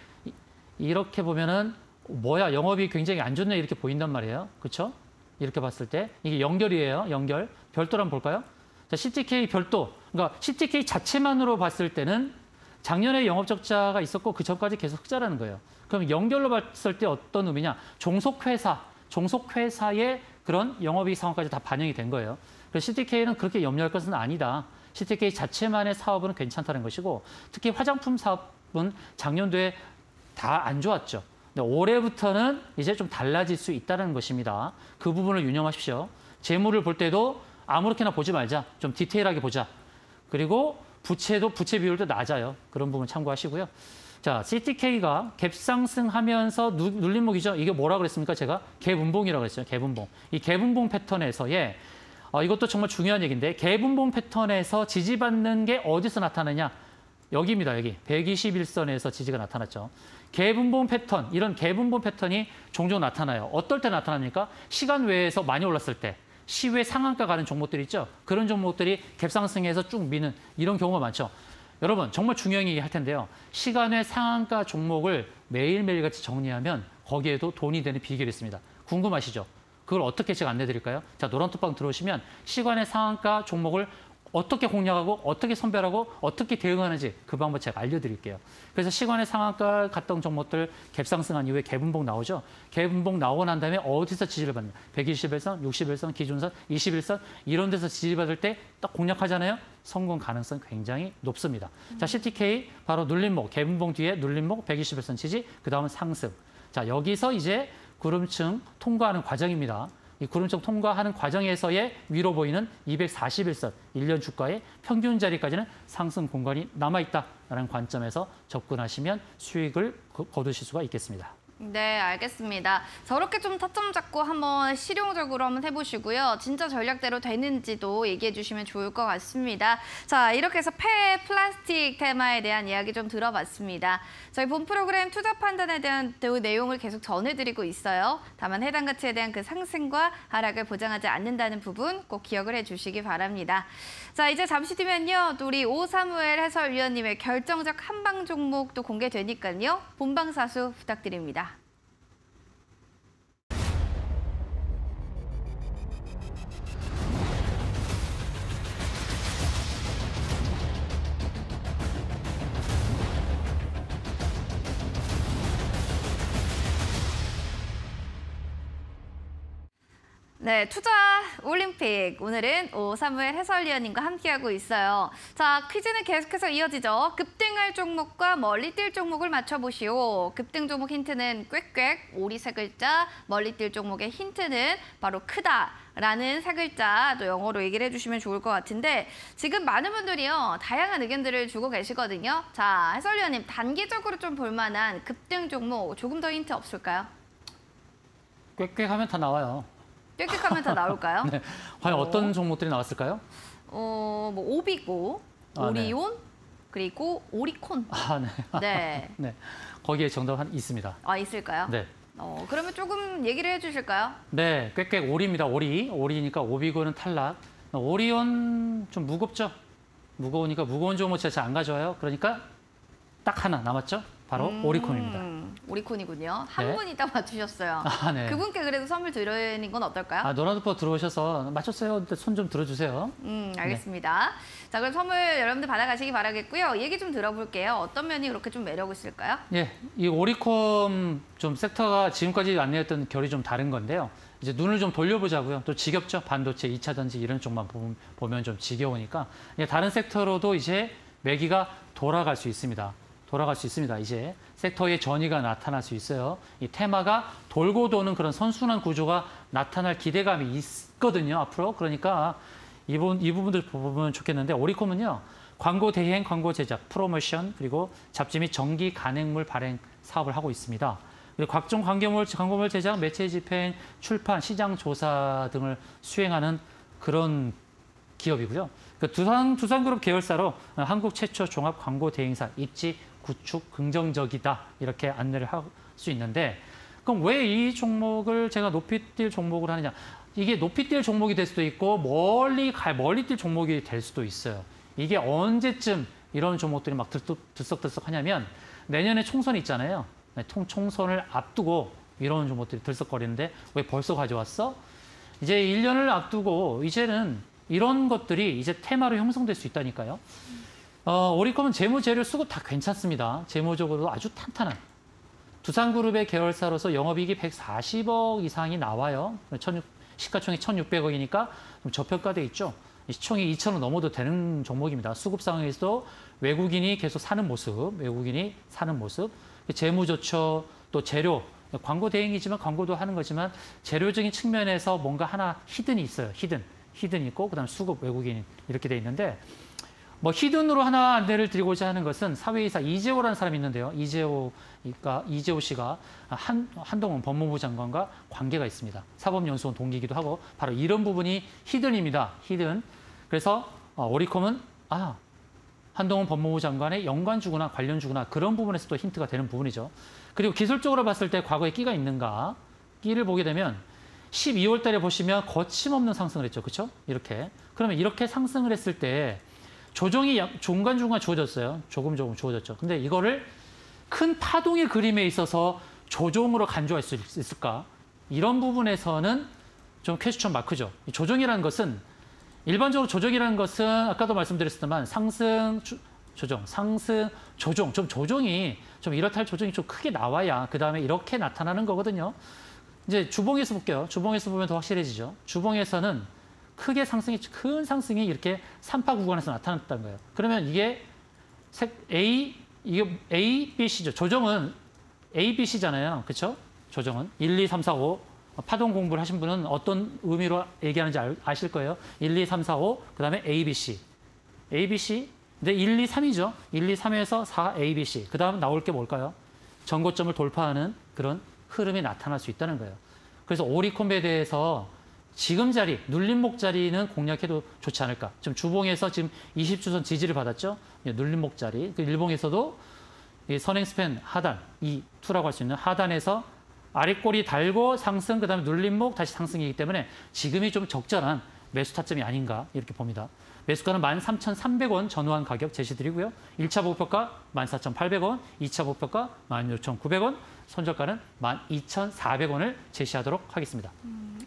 이렇게 보면은 뭐야 영업이 굉장히 안 좋네 이렇게 보인단 말이에요. 그렇죠? 이렇게 봤을 때 이게 연결이에요. 연결. 별도로 한번 볼까요? 자, CTK 별도. 그러니까 CTK 자체만으로 봤을 때는 작년에 영업 적자가 있었고 그 전까지 계속 흑자라는 거예요. 그럼 연결로 봤을 때 어떤 의미냐? 종속회사의 그런 영업이익 상황까지 다 반영이 된 거예요. 그래서 CTK는 그렇게 염려할 것은 아니다. CTK 자체만의 사업은 괜찮다는 것이고 특히 화장품 사업은 작년도에 다 안 좋았죠. 근데 올해부터는 이제 좀 달라질 수 있다는 것입니다. 그 부분을 유념하십시오. 재무를 볼 때도 아무렇게나 보지 말자. 좀 디테일하게 보자. 그리고 부채 비율도 낮아요. 그런 부분 참고하시고요. 자, CTK가 갭상승하면서 눌림목이죠. 이게 뭐라 그랬습니까? 제가 갭운봉이라고 그랬어요. 갭운봉. 이 갭운봉 패턴에서의 이것도 정말 중요한 얘기인데 갭운봉 패턴에서 지지받는 게 어디서 나타나냐? 여기입니다. 여기 121선에서 지지가 나타났죠. 갭운봉 패턴, 이런 갭운봉 패턴이 종종 나타나요. 어떨 때 나타납니까? 시간 외에서 많이 올랐을 때. 시외 상한가 가는 종목들 있죠. 그런 종목들이 갭상승해서 쭉 미는 이런 경우가 많죠. 여러분 정말 중요한 얘기 할 텐데요. 시간외 상한가 종목을 매일매일 같이 정리하면 거기에도 돈이 되는 비결이 있습니다. 궁금하시죠? 그걸 어떻게 제가 안내드릴까요? 자, 노란톡방 들어오시면 시간외 상한가 종목을 어떻게 공략하고 어떻게 선별하고 어떻게 대응하는지 그 방법 제가 알려드릴게요. 그래서 시간의 상한가 갔던 종목들 갭상승한 이후에 갭운봉 나오죠. 갭운봉 나오고 난 다음에 어디서 지지를 받냐. 121선, 61선, 기준선, 21선 이런 데서 지지받을 때 딱 공략하잖아요. 성공 가능성 굉장히 높습니다. 자, CTK 바로 눌림목, 갭운봉 뒤에 눌림목 121선 지지, 그 다음은 상승. 자, 여기서 이제 구름층 통과하는 과정입니다. 이 구름층 통과하는 과정에서의 위로 보이는 241선, 1년 주가의 평균 자리까지는 상승 공간이 남아있다라는 관점에서 접근하시면 수익을 거두실 수가 있겠습니다. 네, 알겠습니다. 저렇게 좀 타점 잡고 한번 실용적으로 한번 해보시고요. 진짜 전략대로 되는지도 얘기해 주시면 좋을 것 같습니다. 자, 이렇게 해서 폐 플라스틱 테마에 대한 이야기 좀 들어봤습니다. 저희 본 프로그램 투자 판단에 대한 내용을 계속 전해드리고 있어요. 다만 해당 가치에 대한 그 상승과 하락을 보장하지 않는다는 부분 꼭 기억을 해주시기 바랍니다. 자, 이제 잠시 뒤면요. 또 우리 오사무엘 해설위원님의 결정적 한방 종목도 공개되니까요. 본방사수 부탁드립니다. 네, 투자 올림픽. 오늘은 오사무엘 해설위원님과 함께하고 있어요. 자, 퀴즈는 계속해서 이어지죠. 급등할 종목과 멀리 뛸 종목을 맞춰보시오. 급등 종목 힌트는 꽥꽥, 오리 세 글자, 멀리 뛸 종목의 힌트는 바로 크다라는 세 글자 또 영어로 얘기를 해주시면 좋을 것 같은데 지금 많은 분들이요. 다양한 의견들을 주고 계시거든요. 자, 해설위원님 단기적으로 좀 볼만한 급등 종목 조금 더 힌트 없을까요? 꽥꽥 하면 다 나와요. 꽥꽥하면 다 나올까요? 네. 과연 어떤 종목들이 나왔을까요? 뭐 오비고, 오리온, 네. 그리고 오리콘. 아, 네. 네. 네. 거기에 정답 있습니다. 아, 있을까요? 네. 그러면 조금 얘기를 해주실까요? 네, 꽥꽥 오리입니다. 오리니까 오비고는 탈락. 오리온 좀 무겁죠? 무거우니까 무거운 종목 제가 잘 안 가져와요. 그러니까 딱 하나 남았죠? 바로 오리콘입니다. 오리콘이군요. 한 네. 분이 딱 맞추셨어요. 아, 네. 그분께 그래도 선물 드리는 건 어떨까요? 아, 노란두퍼 들어오셔서 맞췄어요. 손 좀 들어주세요. 알겠습니다. 자, 그럼 선물 여러분들 받아가시기 바라겠고요. 얘기 좀 들어볼게요. 어떤 면이 그렇게 좀 매력 있을까요? 예, 이 오리콤 좀 섹터가 지금까지 안내했던 결이 좀 다른 건데요. 이제 눈을 좀 돌려보자고요. 또 지겹죠? 반도체, 2차 전지 이런 쪽만 보면 좀 지겨우니까 다른 섹터로도 이제 매기가 돌아갈 수 있습니다. 돌아갈 수 있습니다. 이제 섹터의 전이가 나타날 수 있어요. 이 테마가 돌고 도는 그런 선순환 구조가 나타날 기대감이 있거든요. 앞으로. 그러니까 이 부분들 보면 좋겠는데 오리콤은요. 광고 대행, 광고 제작, 프로모션, 그리고 잡지 및 정기 간행물 발행 사업을 하고 있습니다. 그리고 각종 광고물 제작, 매체 집행, 출판, 시장 조사 등을 수행하는 그런 기업이고요. 그 두산그룹 계열사로 한국 최초 종합 광고 대행사 입지 구축 긍정적이다 이렇게 안내를 할 수 있는데 그럼 왜 이 종목을 제가 높이 뛸 종목을 하느냐? 이게 높이 뛸 종목이 될 수도 있고 멀리 뛸 종목이 될 수도 있어요. 이게 언제쯤 이런 종목들이 막 들썩들썩 하냐면 내년에 총선이 있잖아요. 총선을 앞두고 이런 종목들이 들썩거리는데 왜 벌써 가져왔어? 이제 1년을 앞두고 이제는 이런 것들이 이제 테마로 형성될 수 있다니까요. 오리콤은 재무, 재료, 수급 다 괜찮습니다. 재무적으로도 아주 탄탄한. 두산그룹의 계열사로서 영업이익이 140억 이상이 나와요. 시가총액 1,600억이니까 좀 저평가돼 있죠. 시총이 2,000원 넘어도 되는 종목입니다. 수급 상황에서도 외국인이 계속 사는 모습, 재무 조처, 또 재료, 광고 대행이지만 광고도 하는 거지만 재료적인 측면에서 뭔가 하나 히든이 있어요. 히든 있고 그다음 수급 외국인 이렇게 돼 있는데 뭐 히든으로 하나 안내를 드리고자 하는 것은 사회이사 이재호라는 사람이 있는데요. 이재호 씨가 한동훈 법무부 장관과 관계가 있습니다. 사법연수원 동기이기도 하고 바로 이런 부분이 히든입니다. 히든. 그래서 오리콤은 한동훈 법무부 장관의 연관주구나 관련주구나 그런 부분에서 또 힌트가 되는 부분이죠. 그리고 기술적으로 봤을 때 과거에 끼가 있는가? 끼를 보게 되면 12월 달에 보시면 거침없는 상승을 했죠. 그렇죠? 이렇게. 그러면 이렇게 상승을 했을 때 조정이 중간중간 주어졌어요. 조금 주어졌죠. 근데 이거를 큰 파동의 그림에 있어서 조정으로 간주할 수 있을까? 이런 부분에서는 좀 퀘스천 마크죠. 조정이라는 것은 일반적으로 조정이라는 것은 아까도 말씀드렸지만 상승, 조정, 좀 조정이 좀 이렇다 할 조정이 좀 크게 나와야 그다음에 이렇게 나타나는 거거든요. 이제 주봉에서 볼게요. 주봉에서 보면 더 확실해지죠. 주봉에서는 큰 상승이 이렇게 3파 구간에서 나타났다는 거예요. 그러면 이게 이게 A, B, C죠. 조정은 A, B, C잖아요. 그렇죠? 조정은 1, 2, 3, 4, 5. 파동 공부를 하신 분은 어떤 의미로 얘기하는지 아실 거예요. 1, 2, 3, 4, 5. 그다음에 A, B, C. A, B, C. 근데 1, 2, 3이죠. 1, 2, 3에서 4, A, B, C. 그다음 나올 게 뭘까요? 전고점을 돌파하는 그런 흐름이 나타날 수 있다는 거예요. 그래서 오리콤에 대해서 지금 자리, 눌림목 자리는 공략해도 좋지 않을까. 지금 주봉에서 지금 20주선 지지를 받았죠. 눌림목 자리. 그 일봉에서도 이 선행 스팬 하단, E2라고 할 수 있는 하단에서 아랫꼬리 달고 상승, 그다음에 눌림목 다시 상승이기 때문에 지금이 좀 적절한 매수 타점이 아닌가 이렇게 봅니다. 매수가는 13,300원 전후한 가격 제시드리고요. 1차 목표가 14,800원, 2차 목표가 16,900원, 손절가는 12,400원을 제시하도록 하겠습니다.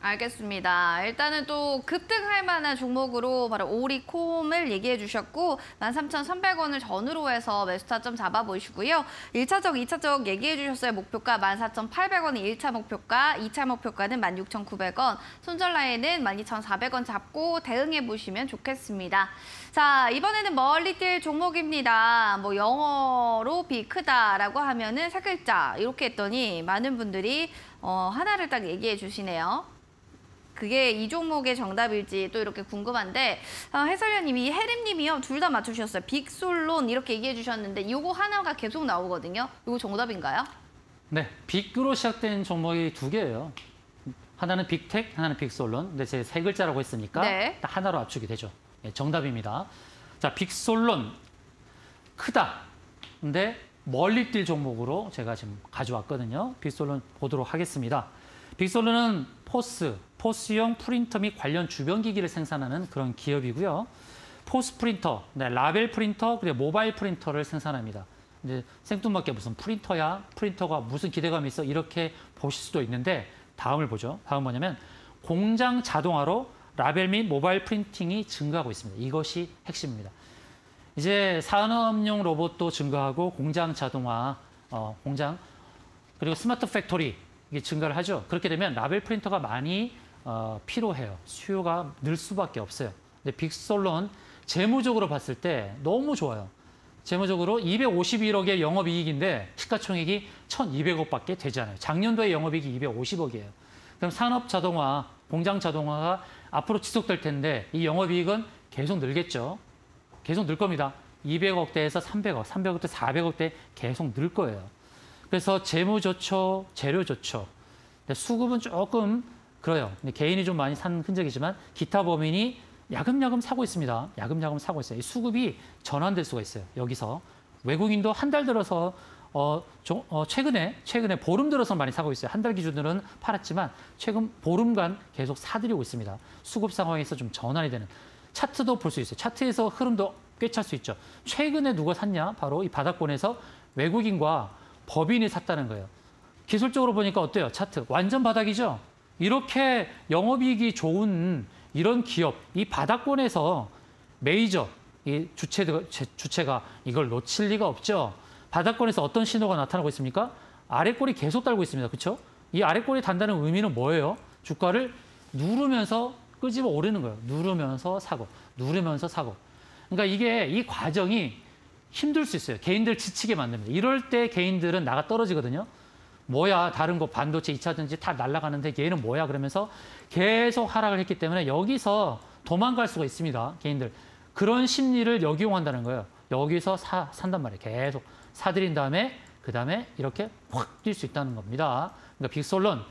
알겠습니다. 일단은 또 급등할 만한 종목으로 바로 오리콤을 얘기해 주셨고 13,300원을 전후로 해서 매수 타점 잡아보시고요. 1차적, 2차적 얘기해 주셨어요. 목표가 14,800원이 1차 목표가, 2차 목표가는 16,900원, 손절 라인은 12,400원 잡고 대응해 보시면 좋겠습니다. 자, 이번에는 멀리 뛸 종목입니다. 뭐 영어로 비 크다라고 하면은 세 글자 이렇게 했더니 많은 분들이 하나를 딱 얘기해 주시네요. 그게 이 종목의 정답일지 또 이렇게 궁금한데 해설위원님이 해림님이요 둘 다 맞추셨어요. 빅솔론 이렇게 얘기해 주셨는데 이거 하나가 계속 나오거든요. 이거 정답인가요? 네, 빅으로 시작된 종목이 두 개예요. 하나는 빅텍, 하나는 빅솔론. 근데 제 세 글자라고 했으니까 딱 하나로 압축이 되죠. 네, 정답입니다. 자, 빅솔론 크다. 근데 멀리 뛸 종목으로 제가 지금 가져왔거든요. 빅솔론 보도록 하겠습니다. 빅솔론은 포스용 프린터 및 관련 주변 기기를 생산하는 그런 기업이고요. 포스 프린터, 라벨 프린터, 그리고 모바일 프린터를 생산합니다. 이제 생뚱맞게 무슨 프린터야? 프린터가 무슨 기대감이 있어? 이렇게 보실 수도 있는데 다음을 보죠. 다음 뭐냐면 공장 자동화로 라벨 및 모바일 프린팅이 증가하고 있습니다. 이것이 핵심입니다. 이제 산업용 로봇도 증가하고 공장 자동화, 공장 그리고 스마트 팩토리 이게 증가를 하죠. 그렇게 되면 라벨 프린터가 많이 필요해요. 수요가 늘 수밖에 없어요. 근데 빅솔론 재무적으로 봤을 때 너무 좋아요. 재무적으로 251억의 영업이익인데 시가총액이 1,200억밖에 되지 않아요. 작년도에 영업이익이 250억이에요. 그럼 산업 자동화, 공장 자동화가 앞으로 지속될 텐데 이 영업이익은 계속 늘겠죠. 계속 늘 겁니다. 200억대에서 300억, 300억대, 400억대 계속 늘 거예요. 그래서 재무 좋죠, 재료 좋죠. 수급은 조금 그래요. 개인이 좀 많이 산 흔적이지만 기타 범인이 야금야금 사고 있습니다. 야금야금 사고 있어요. 이 수급이 전환될 수가 있어요. 여기서 외국인도 한 달 들어서 최근에 보름 들어서 많이 사고 있어요. 한 달 기준으로는 팔았지만 최근 보름간 계속 사들이고 있습니다. 수급 상황에서 좀 전환이 되는. 차트도 볼 수 있어요. 차트에서 흐름도 꿰찰 수 있죠. 최근에 누가 샀냐? 바로 이 바닥권에서 외국인과 법인이 샀다는 거예요. 기술적으로 보니까 어때요? 차트 완전 바닥이죠. 이렇게 영업이익이 좋은 이런 기업, 이 바닥권에서 메이저 이 주체가 이걸 놓칠 리가 없죠. 바닥권에서 어떤 신호가 나타나고 있습니까? 아래꼬리 계속 달고 있습니다. 그렇죠? 이 아래꼬리 단다는 의미는 뭐예요? 주가를 누르면서 끄집어 오르는 거예요. 누르면서 사고, 누르면서 사고. 그러니까 이 과정이 힘들 수 있어요. 개인들 지치게 만듭니다. 이럴 때 개인들은 나가 떨어지거든요. 뭐야, 다른 거 반도체, 2차전지 다 날아가는데 얘는 뭐야? 그러면서 계속 하락을 했기 때문에 여기서 도망갈 수가 있습니다. 개인들. 그런 심리를 역이용한다는 거예요. 여기서 산단 말이에요. 계속 사들인 다음에 그다음에 이렇게 확 뛸 수 있다는 겁니다. 그러니까 빅솔론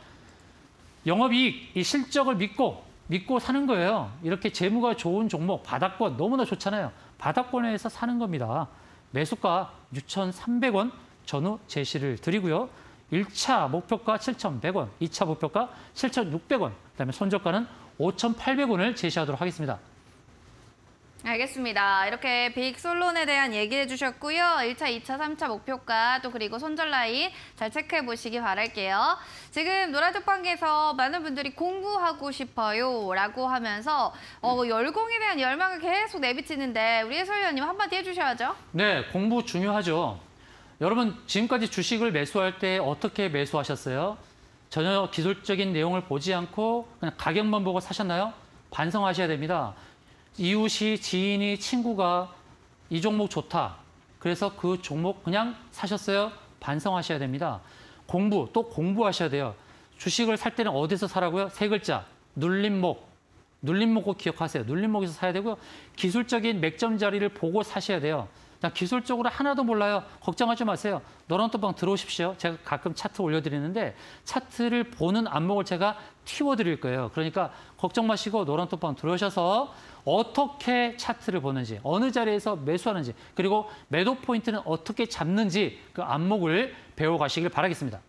영업이익, 이 실적을 믿고 사는 거예요. 이렇게 재무가 좋은 종목, 바닥권 너무나 좋잖아요. 바닥권에서 사는 겁니다. 매수가 6,300원 전후 제시를 드리고요. 1차 목표가 7,100원, 2차 목표가 7,600원, 그다음에 손절가는 5,800원을 제시하도록 하겠습니다. 알겠습니다. 이렇게 빅솔론에 대한 얘기해 주셨고요. 1차, 2차, 3차 목표가 또 그리고 손절 라인 잘 체크해 보시기 바랄게요. 지금 노란톡방에서 많은 분들이 공부하고 싶어요 라고 하면서 열공에 대한 열망을 계속 내비치는데 우리 해설위원님 한마디 해주셔야죠. 네, 공부 중요하죠. 여러분 지금까지 주식을 매수할 때 어떻게 매수하셨어요? 전혀 기술적인 내용을 보지 않고 그냥 가격만 보고 사셨나요? 반성하셔야 됩니다. 이웃이, 지인이, 친구가 이 종목 좋다. 그래서 그 종목 그냥 사셨어요? 반성하셔야 됩니다. 또 공부하셔야 돼요. 주식을 살 때는 어디서 사라고요? 세 글자, 눌림목. 눌림목 꼭 기억하세요. 눌림목에서 사야 되고요. 기술적인 맥점 자리를 보고 사셔야 돼요. 기술적으로 하나도 몰라요. 걱정하지 마세요. 노란톡방 들어오십시오. 제가 가끔 차트 올려드리는데 차트를 보는 안목을 제가 틔워드릴 거예요. 그러니까 걱정 마시고 노란톡방 들어오셔서 어떻게 차트를 보는지, 어느 자리에서 매수하는지, 그리고 매도 포인트는 어떻게 잡는지 그 안목을 배워가시길 바라겠습니다.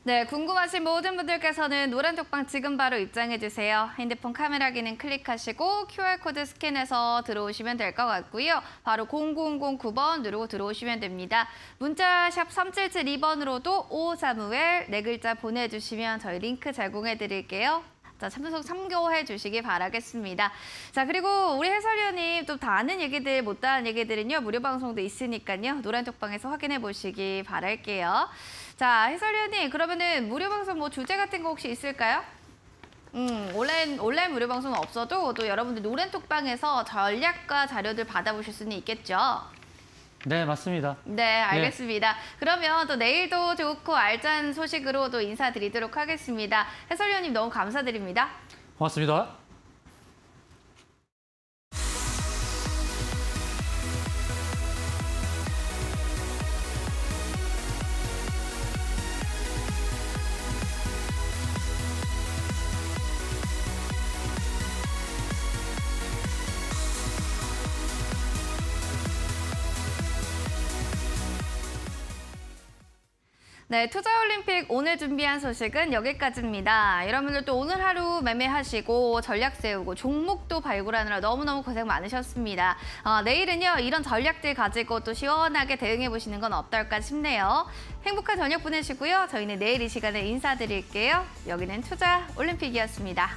네, 궁금하신 모든 분들께서는 노란톡방 지금 바로 입장해주세요. 핸드폰 카메라 기능 클릭하시고 QR코드 스캔해서 들어오시면 될 것 같고요. 바로 0009번 누르고 들어오시면 됩니다. 문자 샵 3772번으로도 5535엘 4글자 보내주시면 저희 링크 제공해드릴게요. 자, 참고해 주시기 바라겠습니다. 자, 그리고 우리 해설위원님 또 다 아는 얘기들, 못 다 아는 얘기들은요. 무료 방송도 있으니까요. 노란톡방에서 확인해 보시기 바랄게요. 자, 해설위원님 그러면은 무료 방송 뭐 주제 같은 거 혹시 있을까요? 온라인 무료 방송은 없어도 또 여러분들 노란톡방에서 전략과 자료들 받아보실 수는 있겠죠? 네, 맞습니다. 네, 알겠습니다. 네. 그러면 또 내일도 좋고 알찬 소식으로 또 인사드리도록 하겠습니다. 해설위원님 너무 감사드립니다. 고맙습니다. 네, 투자올림픽 오늘 준비한 소식은 여기까지입니다. 여러분들 또 오늘 하루 매매하시고 전략 세우고 종목도 발굴하느라 너무너무 고생 많으셨습니다. 내일은요, 이런 전략들 가지고 또 시원하게 대응해보시는 건 어떨까 싶네요. 행복한 저녁 보내시고요. 저희는 내일 이 시간에 인사드릴게요. 여기는 투자올림픽이었습니다.